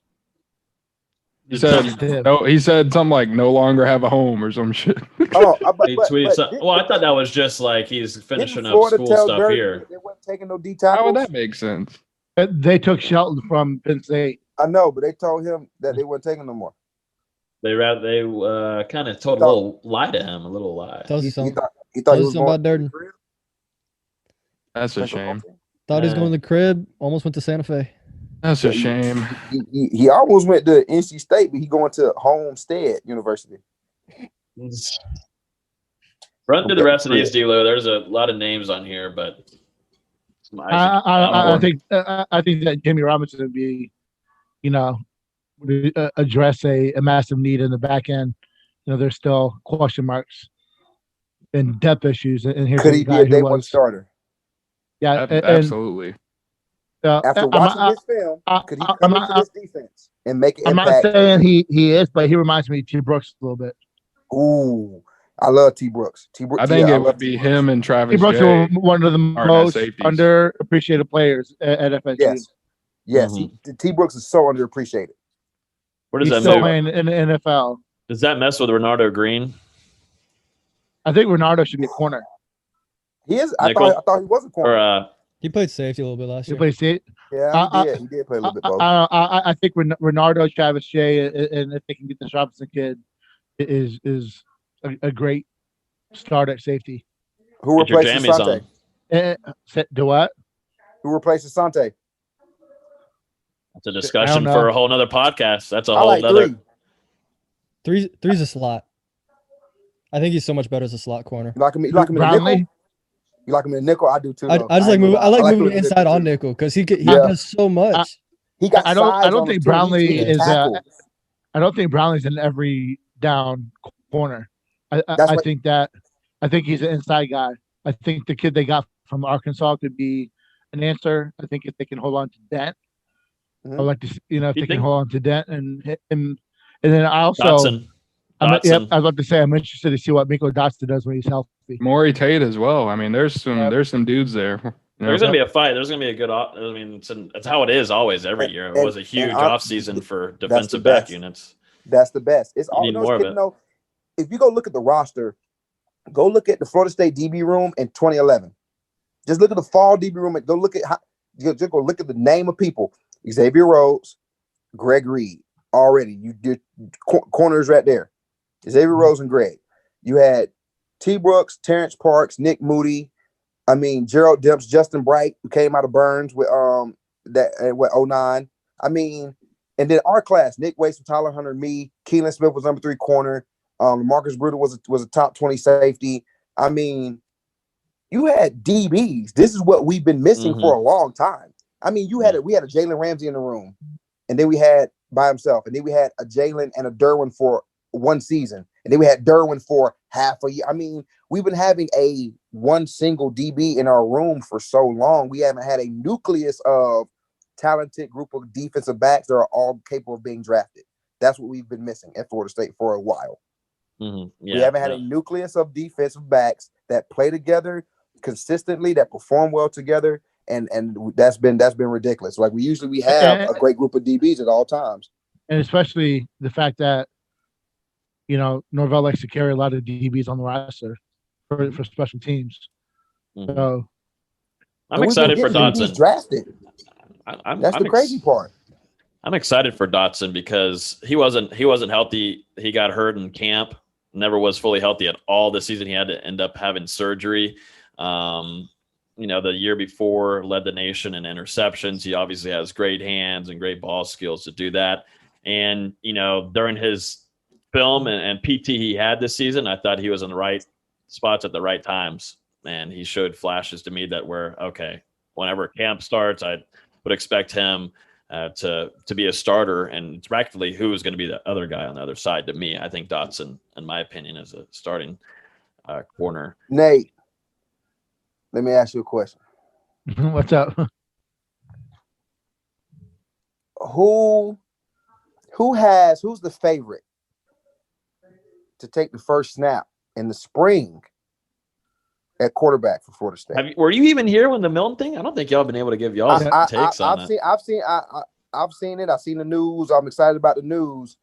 he said something like "no longer have a home" or some shit. Oh, he tweeted something. Well, I thought that was just like he's finishing up school stuff Durden here. they weren't taking no D tackles? How would that make sense? They took Shelton from Penn State. I know, but they told him that they weren't taking no more. They kind of told a little lie to him, a little lie. Tell us something. He thought he was about Durden. That's a shame. Thought he was going to the crib. Almost went to Santa Fe. That's a shame. He almost went to NC State, but he going to Homestead University. Run through the rest of these, D-Lo. There's a lot of names on here, but I think that Jamie Robinson would be, address a massive need in the back end. There's still question marks and depth issues. And here's could he be a day one starter? Yeah, absolutely. After watching his film, could he come into this defense and make an impact? I'm not saying he is, but he reminds me of T. Brooks a little bit. Ooh, I love T. Brooks. I think it would be him and Travis. T. Brooks are one of the most safeties. underappreciated players at FSU. Yes. T. Brooks is so underappreciated. Where does He's that still move? in the NFL. Does that mess with Renardo Green? I think Renardo should be a corner. He is. I thought he was a corner. He played safety a little bit last year. He played safety. Yeah, he did play a little bit both. I think Renardo, Travis Shea, and if they can get this Robinson kid, is a great start at safety. Who Get your replaces jammies Sante? Do what? Who replaces Sante? It's a don't discussion know. for a whole nother podcast. That's a I whole like other. Three's a slot. I think he's so much better as a slot corner. You like him in the Brownlee? nickel? You like him in the nickel? I do too. I though. just ain't like moving. gonna I lie. like moving him in the inside on too. nickel because he Yeah. does so much. He got I don't size on think his team. Brownlee He can is tackle. I don't think Brownlee's an every down corner. I think he's an inside guy. I think the kid they got from Arkansas could be an answer. I think if they can hold on to Dent, Mhm. I'd like to, if they think- can hold on to Dent and hit him. And then I also, Dotson. Dotson. I was about to say, I'm interested to see what Miko Dotson does when he's healthy. Maury Tate as well. I mean, there's some dudes there. You know? There's going to be a fight. There's going to be a good. I mean, it's how it is always every year. It was a huge offseason for defensive back units. That's the best. It's all need more of it. If you go look at the roster, go look at the Florida State DB room in 2011. Just look at the fall DB room and go look at just go look at the name of people. Xavier Rhodes, Greg Reed. Already, your corners right there. Xavier Rhodes and Greg. You had T. Brooks, Terrence Parks, Nick Moody. I mean, Gerald Demps, Justin Bright, who came out of Burns with 09. I mean, and then our class, Nick Waste, Tyler Hunter, me, Keelan Smith was number 3 corner. Marcus Bruder was a top 20 safety. I mean, you had DBs. This is what we've been missing for a long time. I mean, we had a Jalen Ramsey in the room, and then we had by himself, and then we had a Jalen and a Derwin for one season, and then we had Derwin for half a year. I mean, we've been having a one single DB in our room for so long. We haven't had a nucleus of talented group of defensive backs that are all capable of being drafted. That's what we've been missing at Florida State for a while. Yeah, we haven't had a nucleus of defensive backs that play together consistently, that perform well together, and that's been ridiculous. Like we have a great group of DBs at all times, and especially the fact that Norvell likes to carry a lot of DBs on the roster for special teams. So I'm excited for Dotson. Drafted. That's the crazy part. I'm excited for Dotson because he wasn't healthy. He got hurt in camp. Never was fully healthy at all this season. He had to end up having surgery. The year before led the nation in interceptions. He obviously has great hands and great ball skills to do that. And, during his film and PT he had this season, I thought he was in the right spots at the right times. And he showed flashes to me that were, okay, whenever camp starts, I would expect him to be a starter, and it's practically who is going to be the other guy on the other side. To me, I think Dotson, in my opinion, is a starting corner. Nate, let me ask you a question. What's up? Who's the favorite to take the first snap in the spring at quarterback for Florida State? Were you even here when the Milton thing? I don't think y'all have been able to give y'all takes on that. I've seen it. I've seen the news. I'm excited about the news.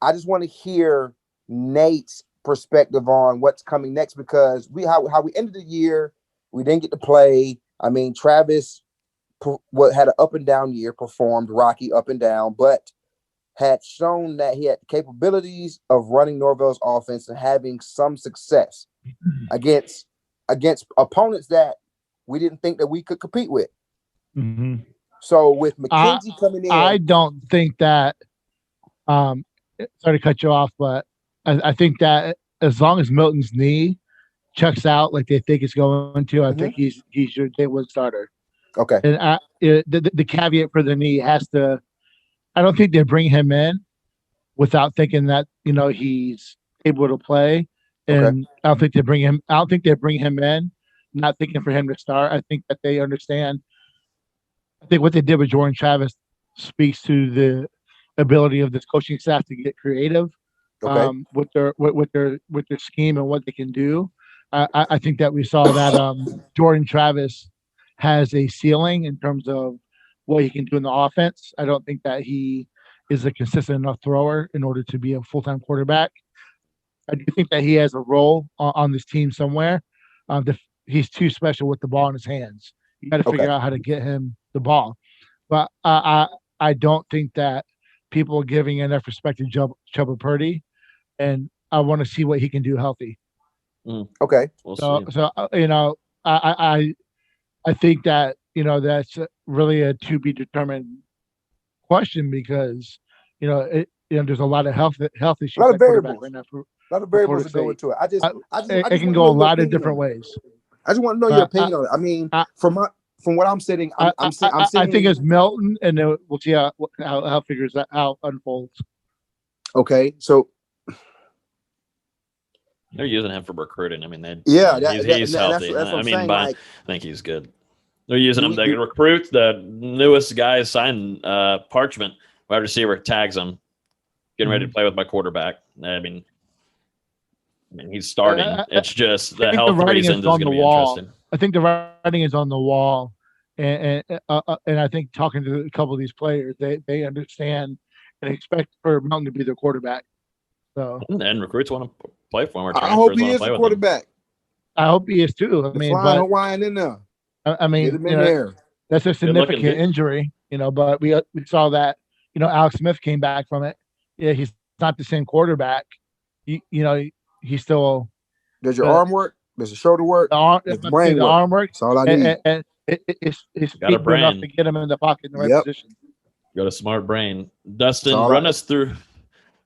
I just want to hear Nate's perspective on what's coming next, because how we ended the year, we didn't get to play. I mean, Travis had an up and down year, performed rocky up and down, but had shown that he had the capabilities of running Norvell's offense and having some success against opponents that we didn't think that we could compete with. Mm-hmm. So with McKenzie coming in, I don't think that. Sorry to cut you off, but I think that as long as Milton's knee checks out like they think it's going to, I think he's your day one starter. Okay. And the caveat for the knee has to. I don't think they bring him in without thinking that he's able to play, and I don't think they bring him in not thinking for him to start. I think that they understand. I think what they did with Jordan Travis speaks to the ability of this coaching staff to get creative with their scheme and what they can do. I think that we saw that Jordan Travis has a ceiling in terms of what he can do in the offense. I don't think that he is a consistent enough thrower in order to be a full-time quarterback. I do think that he has a role on this team somewhere. He's too special with the ball in his hands. You got to figure out how to get him the ball. But I don't think that people are giving enough respect to Chubba Purdy. And want to see what he can do healthy. Okay. We'll So see. I think that that's really a to be determined question because there's a lot of health issues. A lot of at quarterback variables. right now for A lot of Florida variables to go State. into it. I just It want can to go know a your lot of opinion different on it. ways. I just want to know your opinion on it. I mean, from what I'm sitting, I'm sitting. I think it's Milton, and then we'll see how figures that how unfolds. Okay, so They're using him for recruiting. I mean, he's healthy. That's what I'm saying. I think he's good. They're using him. They can recruit the newest guy signed Parchment wide receiver, tags him, getting ready to play with my quarterback. I mean, he's starting. It's just the health reasons is going to be interesting. I think the writing is on the wall, and I think talking to a couple of these players, they understand and expect for Milton to be their quarterback. So and recruits want to play for him. Or I hope he is a quarterback. I hope he is too. I mean, flying Hawaiian in there. I mean, get him in there. That's a significant injury, but we saw that. Alex Smith came back from it. Yeah, he's not the same quarterback. He's still. Does your arm work? Does the shoulder work? The brain work. Arm work. That's all I need. And it's speed enough to get him in the pocket in the right position. Got a smart brain. Dustin, run us through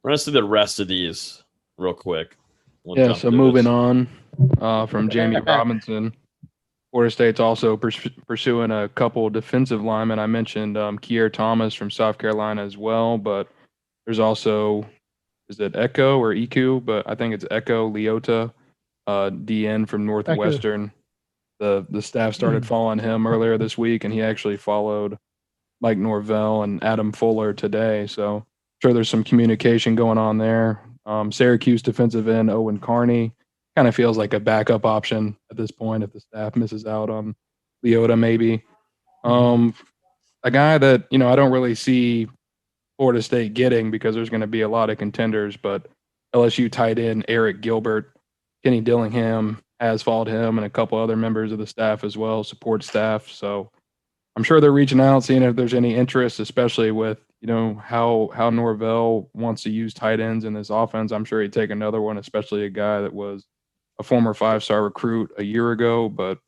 the rest of these real quick. So moving on from Jamie Robinson. Florida State's also pursuing a couple defensive linemen. I mentioned Kier Thomas from South Carolina as well, but there's also, is it Echo or EQ? But I think it's Echo Leota, DN from Northwestern. The staff started following him earlier this week, and he actually followed Mike Norvell and Adam Fuller today. So I'm sure there's some communication going on there. Syracuse defensive end Owen Carney kind of feels like a backup option at this point if the staff misses out on Leota maybe. A guy that, I don't really see Florida State getting because there's going to be a lot of contenders, but LSU tight end Eric Gilbert, Kenny Dillingham has followed him and a couple other members of the staff as well, support staff. So I'm sure they're reaching out, seeing if there's any interest, especially with, how Norvell wants to use tight ends in this offense. I'm sure he'd take another one, especially a guy that was a former 5-star recruit a year ago, but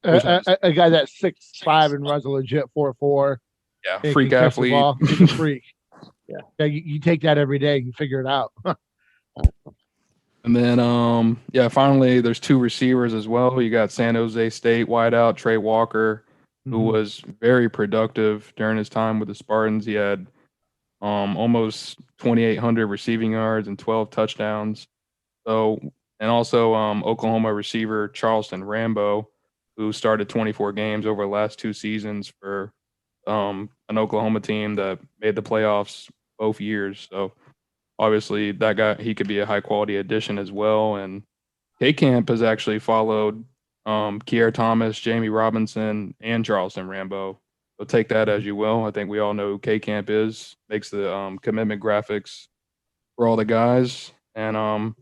a guy that's 6'5" and runs a legit 4.4. Yeah, freak athlete. He's a freak. Yeah, you take that every day, you figure it out. And then, finally, there's two receivers as well. You got San Jose State wideout Trey Walker, who was very productive during his time with the Spartans. He had almost 2,800 receiving yards and 12 touchdowns. So, and also Oklahoma receiver Charleston Rambo, who started 24 games over the last 2 seasons for an Oklahoma team that made the playoffs both years. So obviously that guy, he could be a high quality addition as well. And K-Camp has actually followed Kier Thomas, Jamie Robinson, and Charleston Rambo. So take that as you will. I think we all know who K-Camp is, makes the commitment graphics for all the guys. And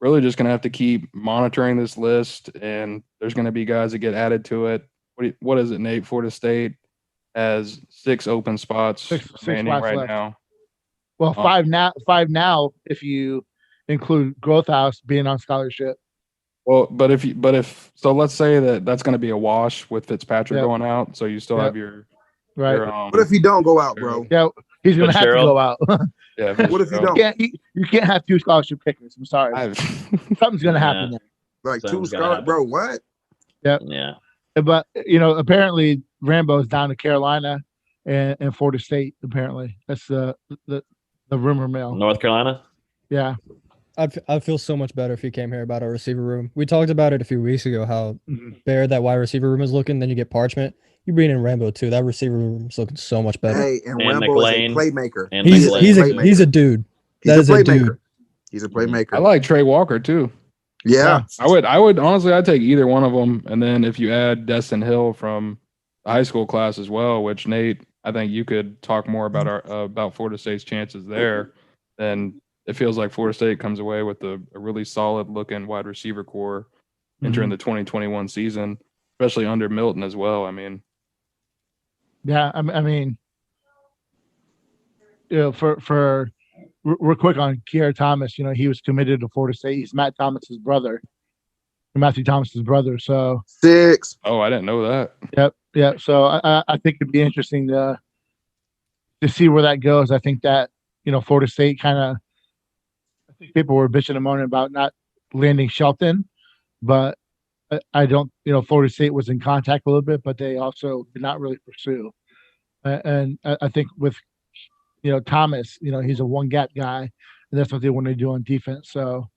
really just going to have to keep monitoring this list, and there's going to be guys that get added to it. What is it, Nate? Florida State has 6 open spots remaining right left now. Well, 5 now if you include Growth House being on scholarship. Well, but if let's say that's going to be a wash with Fitzpatrick going out, so you still have your right. What if he don't go out, bro? Yeah, he's going to have to go out. Yeah. What if he don't? You can't have 2 scholarship kickers. I'm sorry. Something's going to happen there. Like 2 scholarship, bro. What? Yep. Yeah. But apparently Rambo's down to Carolina and Florida State. Apparently, that's the rumor mill. North Carolina. Yeah. I'd feel so much better if he came here about our receiver room. We talked about it a few weeks ago, how bare that wide receiver room is looking. Then you get Parchment. You bring in Rambo too. That receiver room is looking so much better. Hey, and Rambo is a playmaker. He's a dude. That is a dude. He's a playmaker. I like Trey Walker too. Yeah. I would honestly, I'd take either one of them. And then if you add Destin Hill from the high school class as well, which Nate, I think you could talk more about about Florida State's chances there. Then it feels like Florida State comes away with a really solid looking wide receiver core entering the 2021 season, especially under Milton as well. I mean, yeah, I mean, for real quick on Kier Thomas. You know, he was committed to Florida State. He's Matthew Thomas's brother. So 6. Oh, I didn't know that. Yep. So I think it'd be interesting to see where that goes. I think that, you know, Florida State I think people were bitching and moaning about not landing Shelton, but I don't, you know, Florida State was in contact a little bit, but they also did not really pursue. And I think with, you know, Thomas, you know, he's a one gap guy, and that's what they want to do on defense. So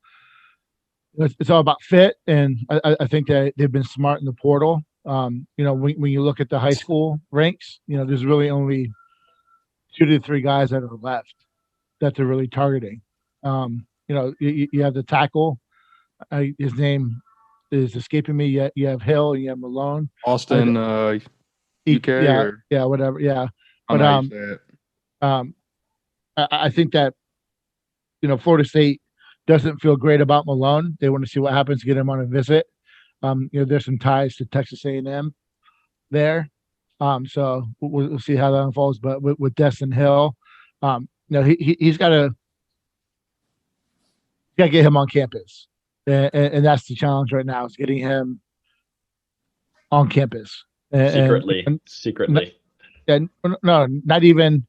it's all about fit, and I think that they've been smart in the portal. You know, when you look at the high school ranks, you know, there's really only 2 to 3 guys that are left that they're really targeting. You know, you have the tackle. His name is escaping me. You have Hill. You have Malone. Austin, UK. Yeah, whatever. Yeah, but I think that, you know, Florida State doesn't feel great about Malone. They want to see what happens, get him on a visit. You know, there's some ties to Texas A&M there. So we'll see how that unfolds. But with Dustin Hill, you know, he's got to get him on campus. And that's the challenge right now, is getting him on campus. Secretly. And no, not even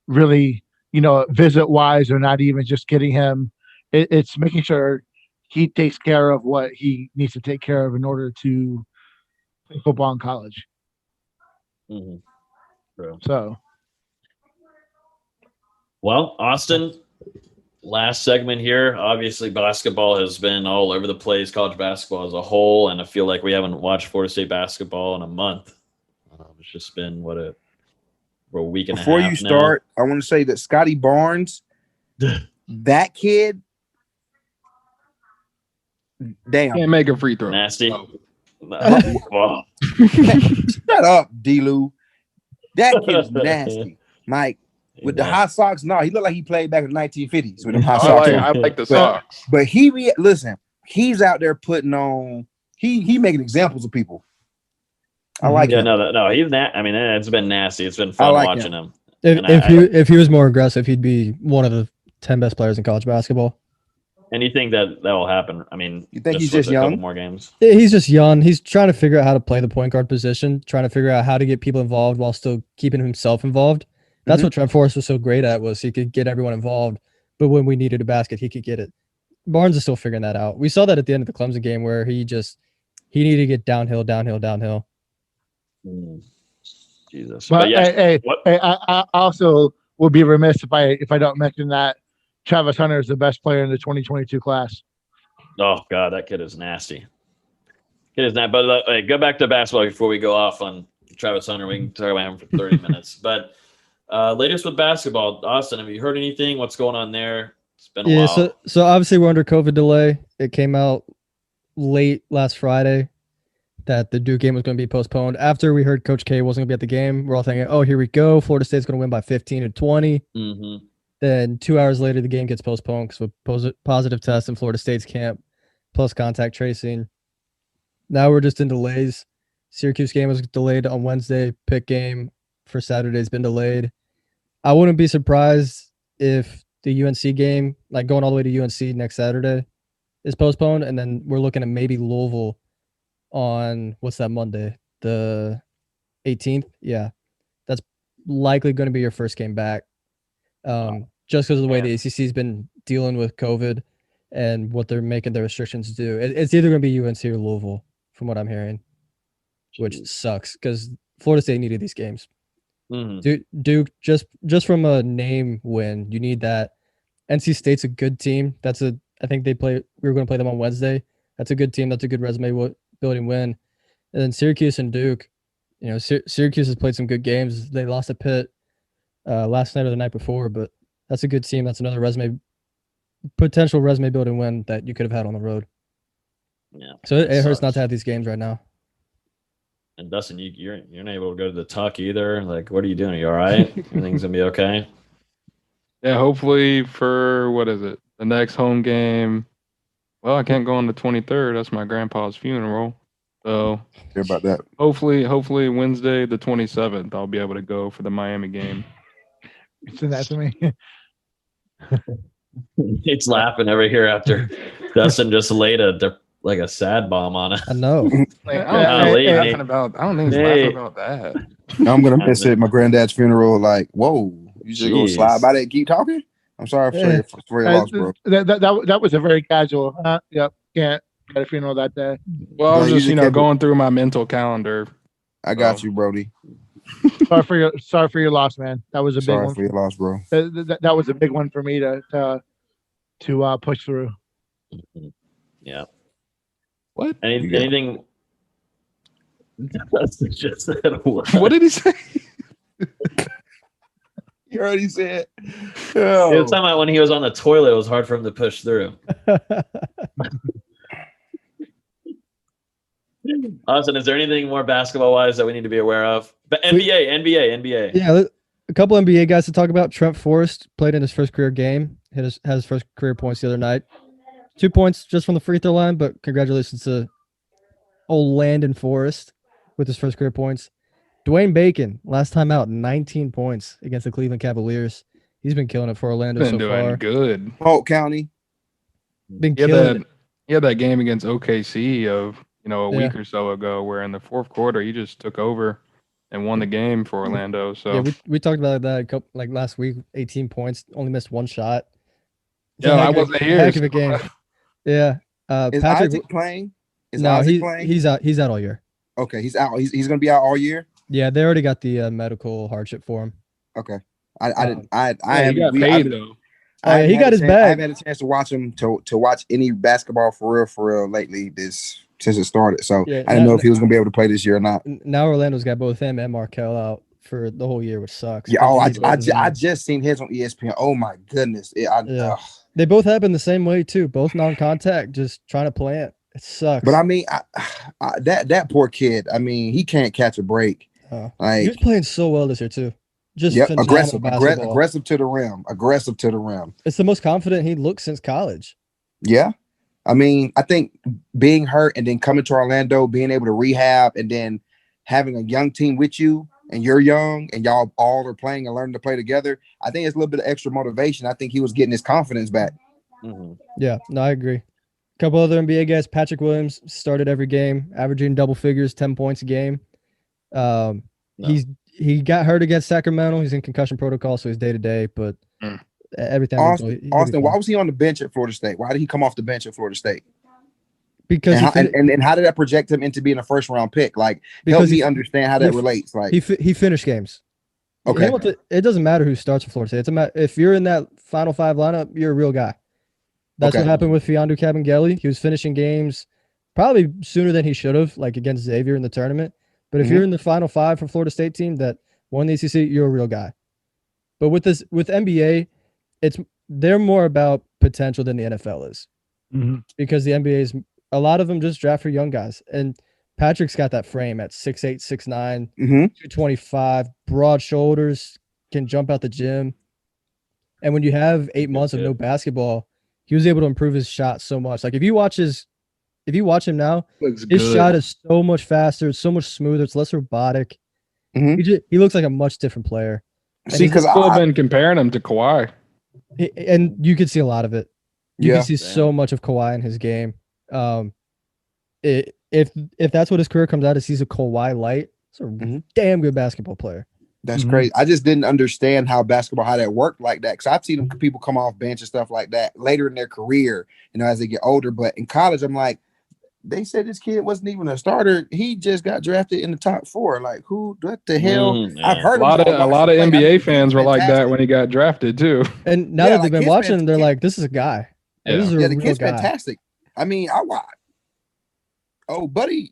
really, you know, visit-wise, or not even just getting him. It's making sure he takes care of what he needs to take care of in order to play football in college. So, well, Austin, last segment here. Obviously, basketball has been all over the place, college basketball as a whole, and I feel like we haven't watched Florida State basketball in a month. It's just been a week and a half. Before you start, I want to say that Scotty Barnes, that kid, damn, can't make a free throw. Nasty. Shut up, D-Lou. That kid's nasty. Mike, with the hot socks, no, he looked like he played back in the 1950s with them hot socks. I like the socks. But listen, he's out there putting on, he making examples of people. I like him. No, he's not. I mean, it's been nasty. It's been fun watching him. If he was more aggressive, he'd be one of the 10 best players in college basketball. And you think that will happen? I mean, you think he's just young? Couple more games. He's just young. He's trying to figure out how to play the point guard position, trying to figure out how to get people involved while still keeping himself involved. That's what Trev Forrest was so great at, was he could get everyone involved, but when we needed a basket, he could get it. Barnes is still figuring that out. We saw that at the end of the Clemson game, where he needed to get downhill. Jesus. But I also will be remiss if I don't mention that Travis Hunter is the best player in the 2022 class. Oh God, that kid is nasty. But go back to basketball before we go off on Travis Hunter. We can talk about him for 30 minutes. But latest with basketball, Austin, have you heard anything? What's going on there? It's been a while. So obviously we're under COVID delay. It came out late last Friday that the Duke game was going to be postponed. After we heard Coach K wasn't going to be at the game, we're all thinking, oh, here we go. Florida State's going to win by 15 or 20. Mm-hmm. Then 2 hours later, the game gets postponed because of positive test in Florida State's camp, plus contact tracing. Now we're just in delays. Syracuse game was delayed on Wednesday. Pitt game for Saturday has been delayed. I wouldn't be surprised if the UNC game, like going all the way to UNC next Saturday, is postponed. And then we're looking at maybe Louisville on, what's that, Monday? The 18th? Yeah. That's likely going to be your first game back. Just because of the way the ACC has been dealing with COVID and what they're making their restrictions do. It's either going to be UNC or Louisville, from what I'm hearing, which sucks because Florida State needed these games. Mm-hmm. Duke, just from a name win, you need that. NC State's a good team. I think we were going to play them on Wednesday. That's a good team. That's a good resume building win. And then Syracuse and Duke, you know, Syracuse has played some good games. They lost to Pitt last night or the night before, but that's a good team. That's another potential resume building win that you could have had on the road. Yeah. So it hurts not to have these games right now. And Dustin, you're not able to go to the Tuck either. Like, what are you doing? Are you all right? Everything's gonna be okay. Yeah, hopefully for the next home game. Well, I can't go on the 23rd. That's my grandpa's funeral. So hear about that. Hopefully Wednesday the 27th, I'll be able to go for the Miami game. Send that to me. He's laughing over here after Dustin just laid a sad bomb on it. I know. Like, I don't think he's laughing about that. I'm gonna miss it at my granddad's funeral. Like, whoa, you just gonna slide by that and keep talking? I'm sorry for your loss, bro. That was a very casual. Yep, can't got a funeral that day. Well, I was just going through my mental calendar. I got you, Brody. Sorry for your loss, man. That was a big one. Sorry for your loss, bro. That was a big one for me to push through. Yeah. What? Anything? Dustin just said what? What did he say? You already said. Oh. It was talking about when he was on the toilet, it was hard for him to push through. Austin, is there anything more basketball-wise that we need to be aware of? But NBA. Yeah, a couple NBA guys to talk about. Trent Forrest played in his first career game. Had his first career points the other night. 2 points just from the free throw line, but congratulations to old Landon Forrest with his first career points. Dwayne Bacon, last time out, 19 points against the Cleveland Cavaliers. He's been killing it for Orlando so far. Good. Polk County. Been killing it. He had that game against OKC of a week or so ago, where in the fourth quarter he just took over and won the game for Orlando. So yeah, we talked about that like last week. 18 points, only missed one shot. Yeah, I wasn't here. Heck of a game. Yeah. Is Patrick Isaac playing? Playing? He's out. He's out all year. Okay, he's out. He's going to be out all year. Yeah, they already got the medical hardship for him. Okay, I he got paid though. He got his bag. I haven't had a chance to watch him to watch any basketball for real lately since it started. So I didn't know if he was going to be able to play this year or not. Now Orlando's got both him and Markelle out for the whole year, which sucks. Yeah. I just seen his on ESPN. Oh my goodness. They both happen the same way too. Both non-contact, just trying to plant. It sucks. But I mean, that poor kid. I mean, he can't catch a break. Like he was playing so well this year too. Just aggressive to the rim. Aggressive to the rim. It's the most confident he looked since college. Yeah. I mean, I think being hurt and then coming to Orlando, being able to rehab, and then having a young team with you, and you're young, and y'all all are playing and learning to play together, I think it's a little bit of extra motivation. I think he was getting his confidence back. Mm-hmm. Yeah, no, I agree. A couple other NBA guys. Patrick Williams started every game, averaging double figures, 10 points a game. He got hurt against Sacramento. He's in concussion protocol, so he's day to day, but everything. Austin, why was he on the bench at Florida State? Why did he come off the bench at Florida State? Because and how did that project him into being a first round pick? Like, help me understand how that relates. Like, he finished games. Okay, it doesn't matter who starts for Florida State. If you're in that Final Five lineup, you're a real guy. That's what happened with Fiondu Kabengele. He was finishing games probably sooner than he should have, like against Xavier in the tournament. But if you're in the Final Five for Florida State team that won the ACC, you're a real guy. But with NBA, they're more about potential than the NFL is, because the NBA is a lot of them just draft for young guys. And Patrick's got that frame at 6'8", 6'9", 225, broad shoulders, can jump out the gym. And when you have 8 months of no basketball, he was able to improve his shot so much. Like if you watch him now, his shot is so much faster, it's so much smoother, it's less robotic. He looks like a much different player. See, because I've been comparing him to Kawhi, and you could see a lot of it. You can see so much of Kawhi in his game. If that's what his career comes out as, he's a Kawhi light. He's a damn good basketball player. That's crazy. I just didn't understand how that worked like that. Because I've seen people come off bench and stuff like that later in their career, as they get older. But in college, I'm like, they said this kid wasn't even a starter. He just got drafted in the top 4. Like, what the hell? I've heard a lot of NBA fans were like that when he got drafted too. And now that they've been watching, they're like, this is a guy. This is the kid's fantastic. I mean, I watch. Oh, buddy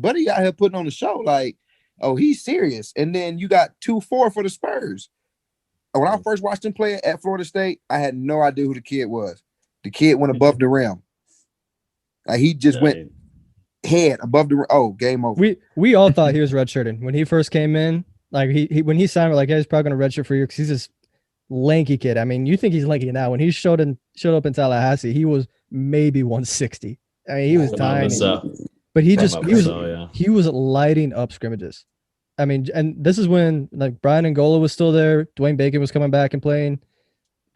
out here putting on the show. Like, oh, he's serious. And then you got 2-4 for the Spurs. When I first watched him play at Florida State, I had no idea who the kid was. The kid went above the rim. Like he just went head above the rim. Oh, game over. We all thought he was redshirting when he first came in. Like he when he signed, we're like, hey, he's probably gonna redshirt for you because he's this lanky kid. I mean, you think he's lanky now. When he showed up in Tallahassee, he was maybe 160. I mean, he was tiny. But he was lighting up scrimmages. I mean, and this is when like Brian Angola was still there. Dwayne Bacon was coming back and playing.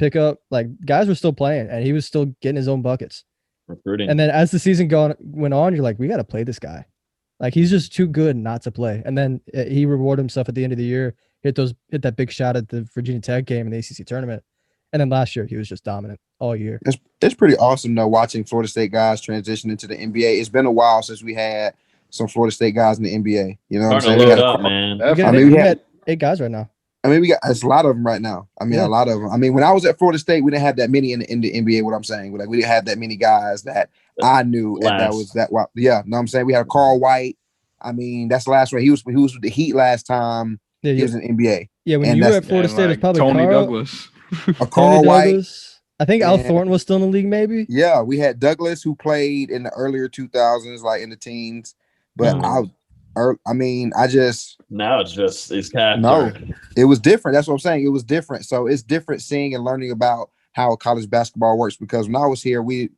pickup. Like guys were still playing, and he was still getting his own buckets. Recruiting. And then as the season went on, you're like, we got to play this guy. Like he's just too good not to play. And then he rewarded himself at the end of the year. Hit that big shot at the Virginia Tech game in the ACC tournament. And then last year he was just dominant all year. It's pretty awesome though watching Florida State guys transition into the NBA. It's been a while since we had some Florida State guys in the NBA. You know what I'm saying? Load up, man. We had 8 guys right now. I mean, we got a lot of them right now. I mean, a lot of them. I mean, when I was at Florida State, we didn't have that many in the NBA. What I'm saying, like we didn't have that many guys that I knew. And that was that. Yeah, know what I'm saying. We had Carl White. I mean, that's the last one. He was with the Heat last time. Yeah, he was in the NBA. Yeah, when you were at Florida State, it was probably Tony Douglas. Carl White. I think Al Thornton was still in the league, maybe. Yeah, we had Douglas who played in the earlier 2000s, like in the teens. But now it's captured. No, it was different. That's what I'm saying. It was different. So it's different seeing and learning about how college basketball works. Because when I was here, we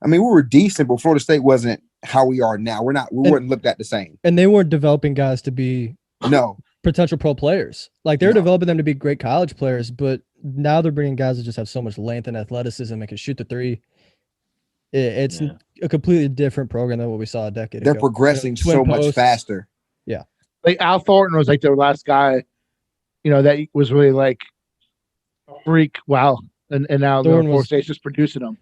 were decent, but Florida State wasn't how we are now. We weren't looked at the same. And they weren't developing guys to be potential pro players. Like they're developing them to be great college players, but now they're bringing guys that just have so much length and athleticism and can shoot the three. It's a completely different program than what we saw a decade ago. They're progressing so much faster. Yeah. Like Al Thornton was like the last guy, that was really like a freak. Wow. And now Florida State's just producing them.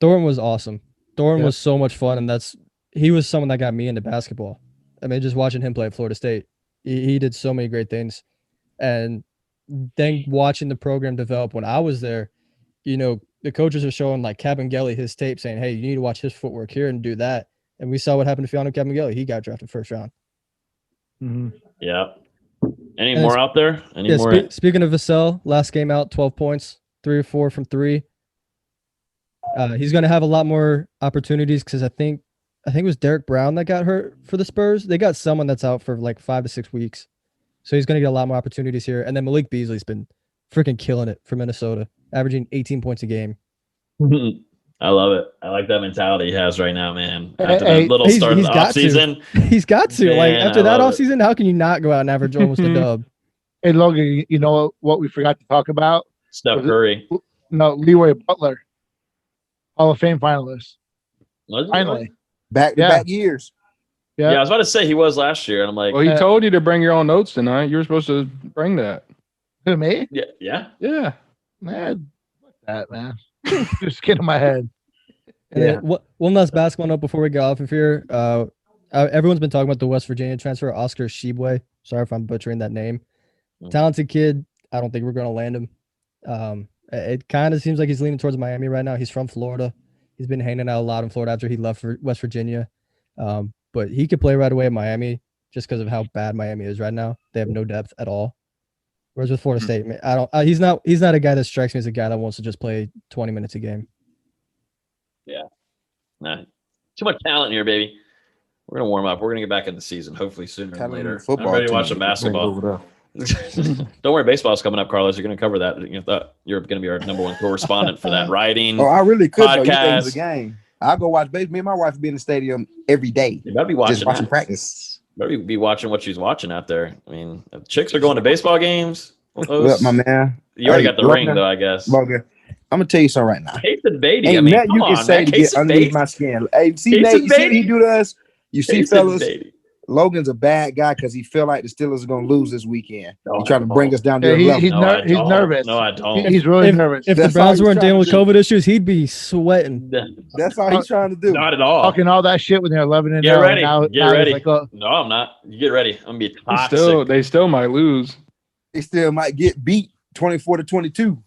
Thornton was awesome. Thornton was so much fun. And he was someone that got me into basketball. I mean, just watching him play at Florida State, he did so many great things. And then watching the program develop when I was there, the coaches are showing like Kabengele his tape saying, hey, you need to watch his footwork here and do that. And we saw what happened to Fiano Kabengele. He got drafted first round. Mm-hmm. Yeah. Any more out there? Speaking of Vassell, last game out, 12 points, 3 or 4 from 3. He's going to have a lot more opportunities because I think it was Derek Brown that got hurt for the Spurs. They got someone that's out for like 5 to 6 weeks. So he's going to get a lot more opportunities here. And then Malik Beasley's been freaking killing it for Minnesota, averaging 18 points a game. I love it. I like that mentality he has right now, man. After that little start of the offseason. He's got to. Man, like after that offseason, how can you not go out and average almost a dub? Hey, Logan, you know what we forgot to talk about? Steph Curry. No, Leroy Butler. Hall of Fame finalist. Finally. Back-to-back years. Yeah, I was about to say he was last year. And I'm like, well, he told you to bring your own notes tonight. You were supposed to bring that. Who, me? Yeah. Man, fuck that, man. Just get in my head. One last basketball note before we get off of here. Everyone's been talking about the West Virginia transfer, Oscar Tshiebwe. Sorry if I'm butchering that name. Talented kid. I don't think we're going to land him. It kind of seems like he's leaning towards Miami right now. He's from Florida. He's been hanging out a lot in Florida after he left for West Virginia. But he could play right away at Miami just because of how bad Miami is right now. They have no depth at all. Whereas with Florida State, he's not a guy that strikes me as a guy that wants to just play 20 minutes a game. Yeah. Nah. Too much talent here, baby. We're going to warm up. We're going to get back in the season, hopefully sooner than later. I'm ready to watch some basketball. Don't worry, baseball's coming up, Karlos. You're going to cover that. You thought you're going to be our number 1 correspondent for that writing. Oh, I really could. Podcast. The game. I'll go watch baseball. Me and my wife will be in the stadium every day. You better be watching. Just watching practice. Better be watching what she's watching out there. I mean, if chicks are going to baseball games. Look, my man. You already got the ring, though, I guess. Logan, I'm gonna tell you something right now. Casey Beatty. Ain't I mean, nothing you can say to get underneath my skin. Hey, see Nate, you see what he do to us? You see, fellas, Logan's a bad guy because he feel like the Steelers are gonna lose this weekend. He's trying to bring us down to their level. He's nervous. No, I don't. He's really nervous. If the Browns weren't dealing with COVID issues, he'd be sweating. That's all he's trying to do. Not at all. Talking all that shit when they're 11 and get ready. Get ready. Like, no, I'm not. You get ready. I'm gonna be toxic. They still might lose. They still might get beat 24-22.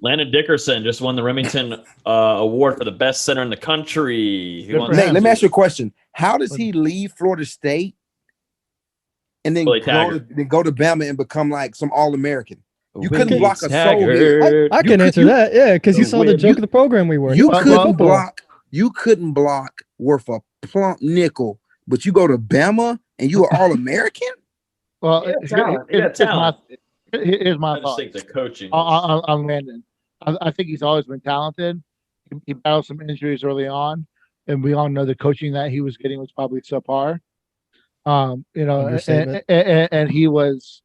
Landon Dickerson just won the Remington Award for the best center in the country. Nate, let me ask you a question. How does he leave Florida State and then go to Bama and become like some All-American? You couldn't block a soul here. I can answer that. Yeah, because you saw the joke of the program we were. You couldn't block worth a plump nickel, but you go to Bama and you are All-American? Well, here's my thought. The coaching on Landon. I think he's always been talented. He battled some injuries early on, and we all know the coaching that he was getting was probably subpar. And he was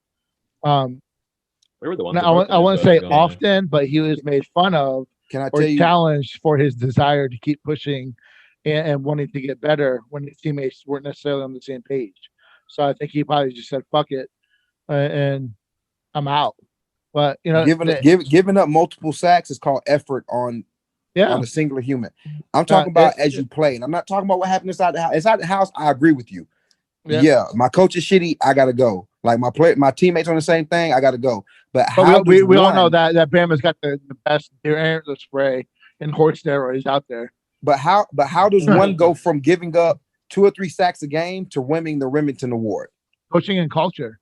We were the ones. Now, I wouldn't say often, but he was made fun of or challenged for his desire to keep pushing and wanting to get better when his teammates weren't necessarily on the same page. So I think he probably just said, "Fuck it," and I'm out. But giving up multiple sacks is called effort on a singular human. I'm talking about as you played. I'm not talking about what happened inside the house. Inside the house, I agree with you. Yeah, my coach is shitty. I gotta go. Like my teammates on the same thing. I gotta go. But we all know that Bama's got the best deer antler spray and horse steroids out there. But how does one go from giving up 2 or 3 sacks a game to winning the Remington Award? Coaching and culture.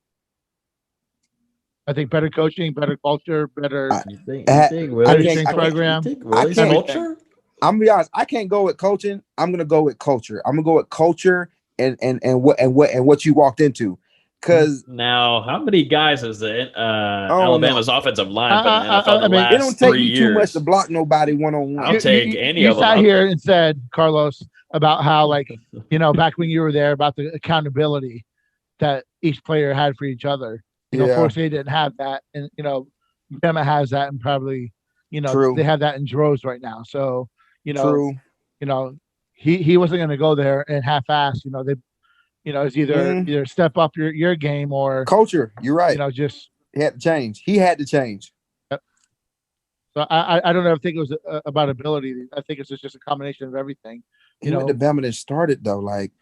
I think better coaching, better culture, better program. Culture? I'm gonna be honest. I can't go with coaching. I'm gonna go with culture. I'm gonna go with culture and what you walked into. Because now, how many guys is Alabama's offensive line been in the NFL the last it don't take 3 you years? too much to block nobody one-on-one. I'll take any of them. You sat here and said, Karlos, about how, like, back when you were there, about the accountability that each player had for each other. Florida State didn't have that, and Bama has that, and probably they have that in droves right now. So he wasn't going to go there and half-ass. It's either step up your game or culture. You're right. Just he had to change. He had to change. Yep. So I don't ever think it was about ability. I think it's just a combination of everything. He went to Bama and started though. Like,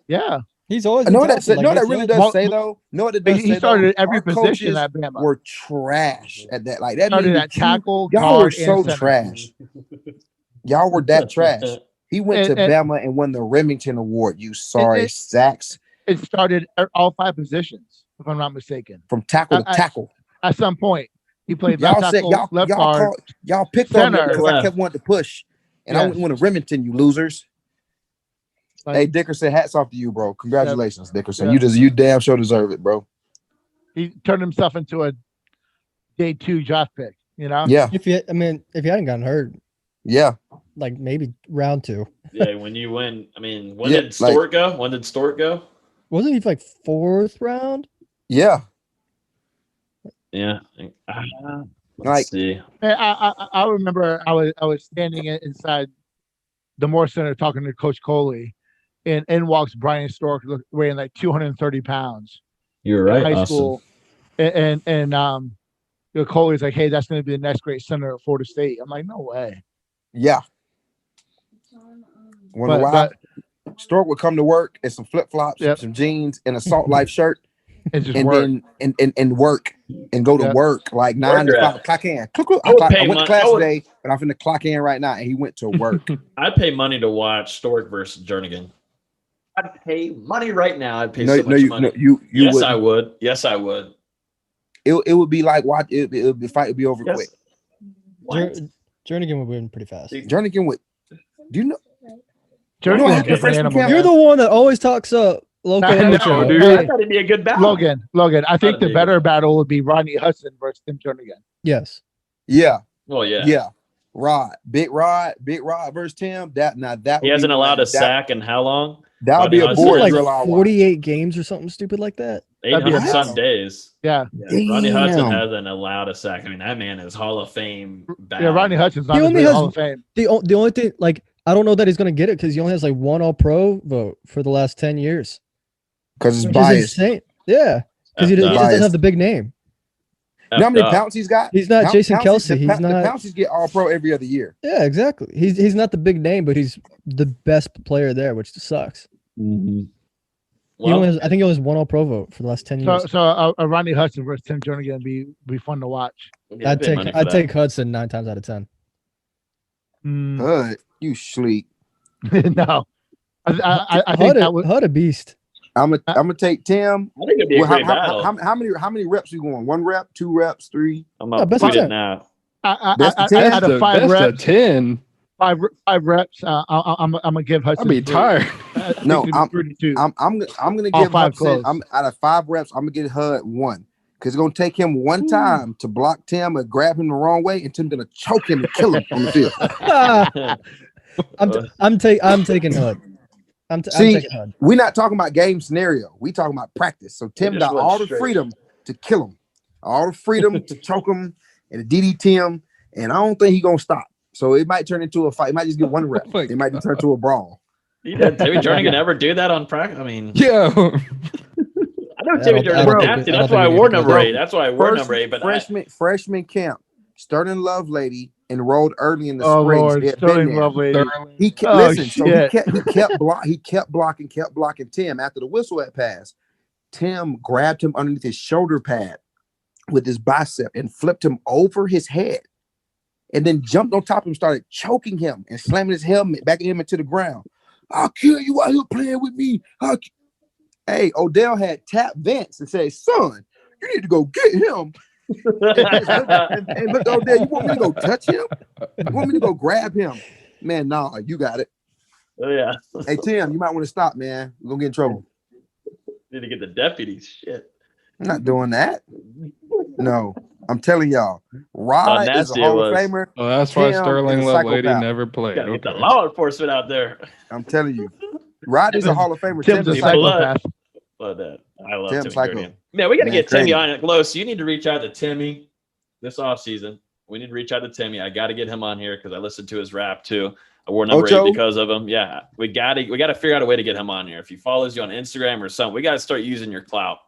yeah. He's always. No, that really does say though. No, what it does he say started though, at every position at Bama. Were trash at that. Like that. Started at tackle. Y'all were so trash. Y'all were that trash. He went to Bama and won the Remington Award. You sacks. It started at all 5 positions, if I'm not mistaken. From tackle to tackle. At some point, he played left tackle, left guard. Y'all picked on me because I kept wanting to push, and I wouldn't win a Remington. You losers. Hey, Dickerson, hats off to you, bro. Congratulations, Dickerson. You damn sure deserve it, bro. He turned himself into a day 2 draft pick. Yeah. If you hadn't gotten hurt. Yeah. Like maybe round 2. Yeah, when you win. I mean, when did Stort go? When did Stort go? Wasn't he like 4th round? Yeah. Yeah. Let's see. I remember I was standing inside the Moore Center talking to Coach Coley, and in walks Brian Stork weighing like 230 pounds. You're right. High school. And Coley's like, hey, that's going to be the next great center at Florida State. I'm like, no way. Yeah. Stork would come to work in some flip-flops, some jeans, and a Salt Life shirt, and work. Then work and go to work like 9 to 5. Clock in. I went to class today, but I'm finna clock in right now. And he went to work. I'd pay money to watch Stork versus Jernigan. I'd pay money right now. I'd pay so much money. Yes, I would. Yes, I would. It would be like watch. The fight would be over quick. Jernigan would win pretty fast. Jernigan would. Do you know? You're the one that always talks up local amateur. Dude. I thought it'd be a good battle. Logan. I think the better battle would be Rodney Hudson versus Tim Jernigan. Yes. Yeah. Well, yeah. Yeah. Big Rod versus Tim. That he hasn't allowed a sack in how long? That would be a board like 48 games or something stupid like that. 800 some days. Yeah. Rodney Hudson hasn't allowed a sack. I mean, that man is Hall of Fame. Yeah, Rodney Hudson's not Hall of Fame. The only thing, like, I don't know that he's going to get it because he only has like 1 All-Pro vote for the last 10 years. Because it's biased. Yeah, because he doesn't have the big name. You know how many pounds he's got? He's not Jason Kelsey. He's not. The Pounceys get All-Pro every other year. Yeah, exactly. He's not the big name, but he's the best player there, which sucks. Mm-hmm. Well, I think he only has 1 All-Pro vote for the last 10 years. So Rodney Hudson versus Tim Jernigan be fun to watch. Yeah, I'd take Hudson 9 times out of 10. Hud, you sleep. No, I think that was Hud a beast. I'm gonna take Tim. I think it'd be a great battle. How many reps we going? 1 rep, 2 reps, 3? I'm up to it now. I had a 5 reps. 10. 5 reps. I'm gonna give Hudson. I'd be tired. No, I'm gonna give Hudson. Out of 5 reps, I'm gonna give Hud 1 because it's gonna take him 1 time to block Tim or grab him the wrong way, and Tim's gonna choke him and kill him on the field. I'm taking Hud. I'm taking Hud. We're not talking about game scenario. We talking about practice. So Tim got all the freedom to kill him. all the freedom to choke him and to DDT him, and I don't think he's gonna stop. So it might turn into a fight. It might just get one rep. It might turn to a brawl. Did Timmy Jernigan ever do that on practice? I mean, yeah. I know Timmy Jernigan nasty. That's why I wore number 8. That's why I wore number 8. But freshman camp, Sterling Lovelady enrolled early in the Oh spring. Lord, Sterling Lovelady. He kept, he kept blocking Tim after the whistle had passed. Tim grabbed him underneath his shoulder pad with his bicep and flipped him over his head, and then jumped on top of him, started choking him and slamming his helmet back at him into the ground. I'll kill you out here playing with me. Hey, Odell had tapped Vince and said, "Son, you need to go get him." and look, Odell, you want me to go touch him? You want me to go grab him? Man, nah, you got it. Oh yeah. Hey Tim, you might want to stop, man. We're gonna get in trouble. Need to get the deputies. Shit. I'm not doing that. No, I'm telling y'all, Rod is a Hall of Famer. Oh, that's why Sterling Lovelady never played. Gotta get the law enforcement out there. I'm telling you, Rod is a Hall of Famer. Tim's a psychopath. Love that. I love Tim's Timmy Jernigan. Man, we got to get Timmy on it. Close. You need to reach out to Timmy this offseason. We need to reach out to Timmy. I got to get him on here because I listened to his rap too. I wore number 8 because of him. Yeah, we got to figure out a way to get him on here. If he follows you on Instagram or something, we got to start using your clout.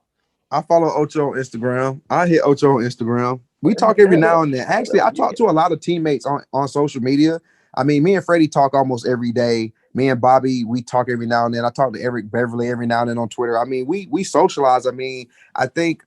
I follow Ocho on Instagram. I hit Ocho on Instagram. We talk every now and then. Actually, I talk to a lot of teammates on social media. I mean, me and Freddie talk almost every day. Me and Bobby, we talk every now and then. I talk to Eric Beverly every now and then on Twitter. I mean, we socialize. I mean, I think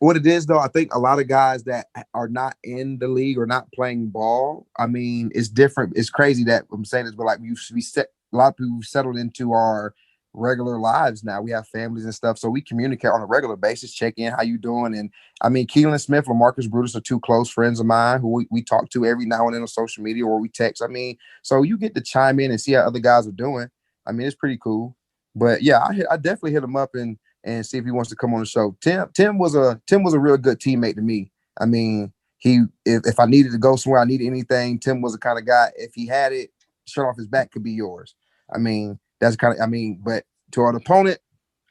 what it is, though, I think a lot of guys that are not in the league or not playing ball, I mean, it's different. It's crazy that I'm saying this, but like a lot of people settled into our regular lives now. We have families and stuff, so we communicate on a regular basis, check in, how you doing? And I mean, Keelan Smith, LaMarcus Brutus are 2 close friends of mine who we talk to every now and then on social media or we text. I mean, so you get to chime in and see how other guys are doing. I mean, it's pretty cool. But yeah, I definitely hit him up and see if he wants to come on the show. Tim was a real good teammate to me. I mean, if I needed to go somewhere, I needed anything, Tim was the kind of guy, if he had it, shirt off his back could be yours. I mean, but to an opponent,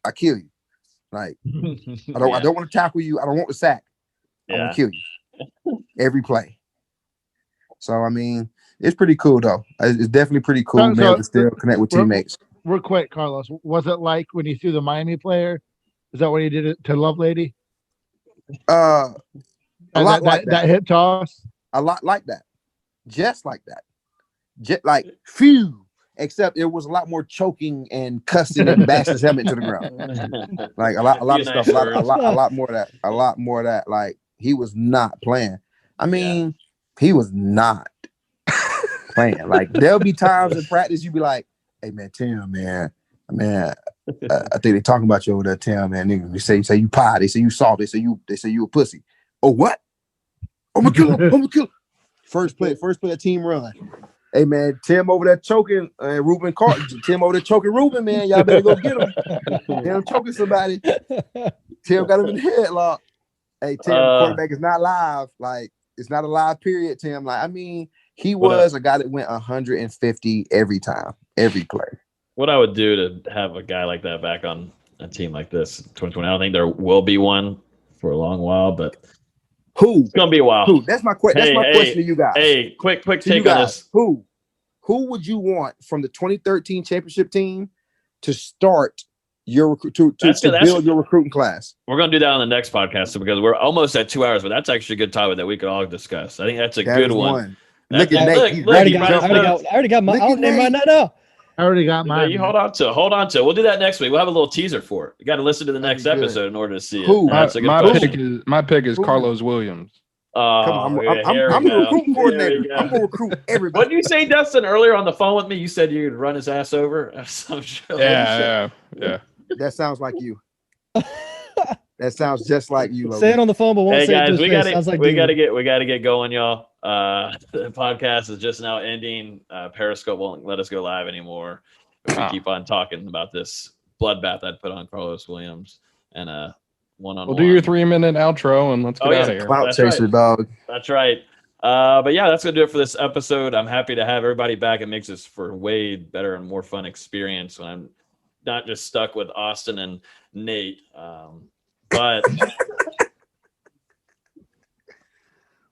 I kill you. Like, I don't want to tackle you. I don't want the sack. I want to kill you every play. So, I mean, it's pretty cool, though. It's definitely pretty cool being able to still connect with teammates. Real quick, Karlos, was it like when he threw the Miami player? Is that what he did it to Lovelady? A lot like that hip toss? A lot like that. Just like that. Just like, phew. Except it was a lot more choking and cussing and bashing his helmet to the ground. Like a lot of stuff, a lot more of that. Like he was not playing. I mean, he was not playing. Like there'll be times in practice you be like, "Hey man, Tim, man, I think they're talking about you over there, Tim, man. They say you pie. They say you soft. They say you a pussy. Oh what? I'm gonna kill him. I'm gonna kill him. First play a team run. Hey man, Tim over there choking Ruben Carter. Tim over there choking Ruben, man. Y'all better go get him. Tim choking somebody. Tim got him in the headlock. Hey, Tim, quarterback is not live. Like, it's not a live period, Tim. Like, I mean, he was a guy that went 150 every time, every play. What I would do to have a guy like that back on a team like this in 2020, I don't think there will be one for a long while, but it's gonna be a while. Who? That's my question. That's my question to you guys. Hey, quick take on this. Who would you want from the 2013 championship team to start your to build your recruiting class? We're gonna do that on the next podcast because we're almost at 2 hours, but that's actually a good topic that we could all discuss. I think that's a good one. Look at Nate. I already got my name right now. I already got mine. You hold on to it. We'll do that next week. We'll have a little teaser for it. You got to listen to the next episode in order to see it. My pick is Karlos Williams. I'm the recruiting coordinator. I'm gonna recruit everybody. What did you say, Dustin, earlier on the phone with me? You said you'd run his ass over. Yeah. That sounds like you. That sounds just like you, Logan. Say it on the phone, but won't say guys, it to his face. we gotta get going, y'all. The podcast is just now ending. Periscope won't let us go live anymore. We keep on talking about this bloodbath I'd put on Karlos Williams and one-on-one. We'll do your 3-minute outro and let's get out of here. Clout chaser, dog. That's right. But yeah, that's gonna do it for this episode. I'm happy to have everybody back. It makes this for a way better and more fun experience when I'm not just stuck with Austin and Nate. But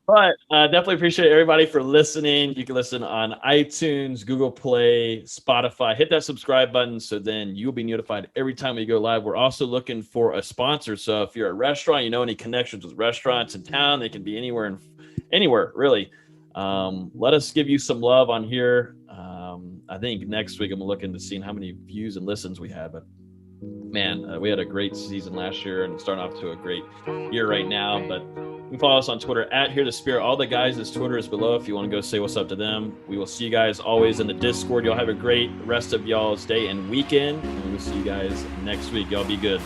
But definitely appreciate everybody for listening. You can listen on iTunes, Google Play, Spotify. Hit that subscribe button so then you'll be notified every time we go live. We're also looking for a sponsor. So if you're a restaurant, you know any connections with restaurants in town, they can be anywhere, really. Let us give you some love on here. I think next week I'm looking to see how many views and listens we had. But man, we had a great season last year and starting off to a great year right now. But you can follow us on Twitter at Hear the Spirit. All the guys' Twitter is below if you want to go say what's up to them. We will see you guys always in the Discord. Y'all have a great rest of y'all's day and weekend. And we'll see you guys next week. Y'all be good.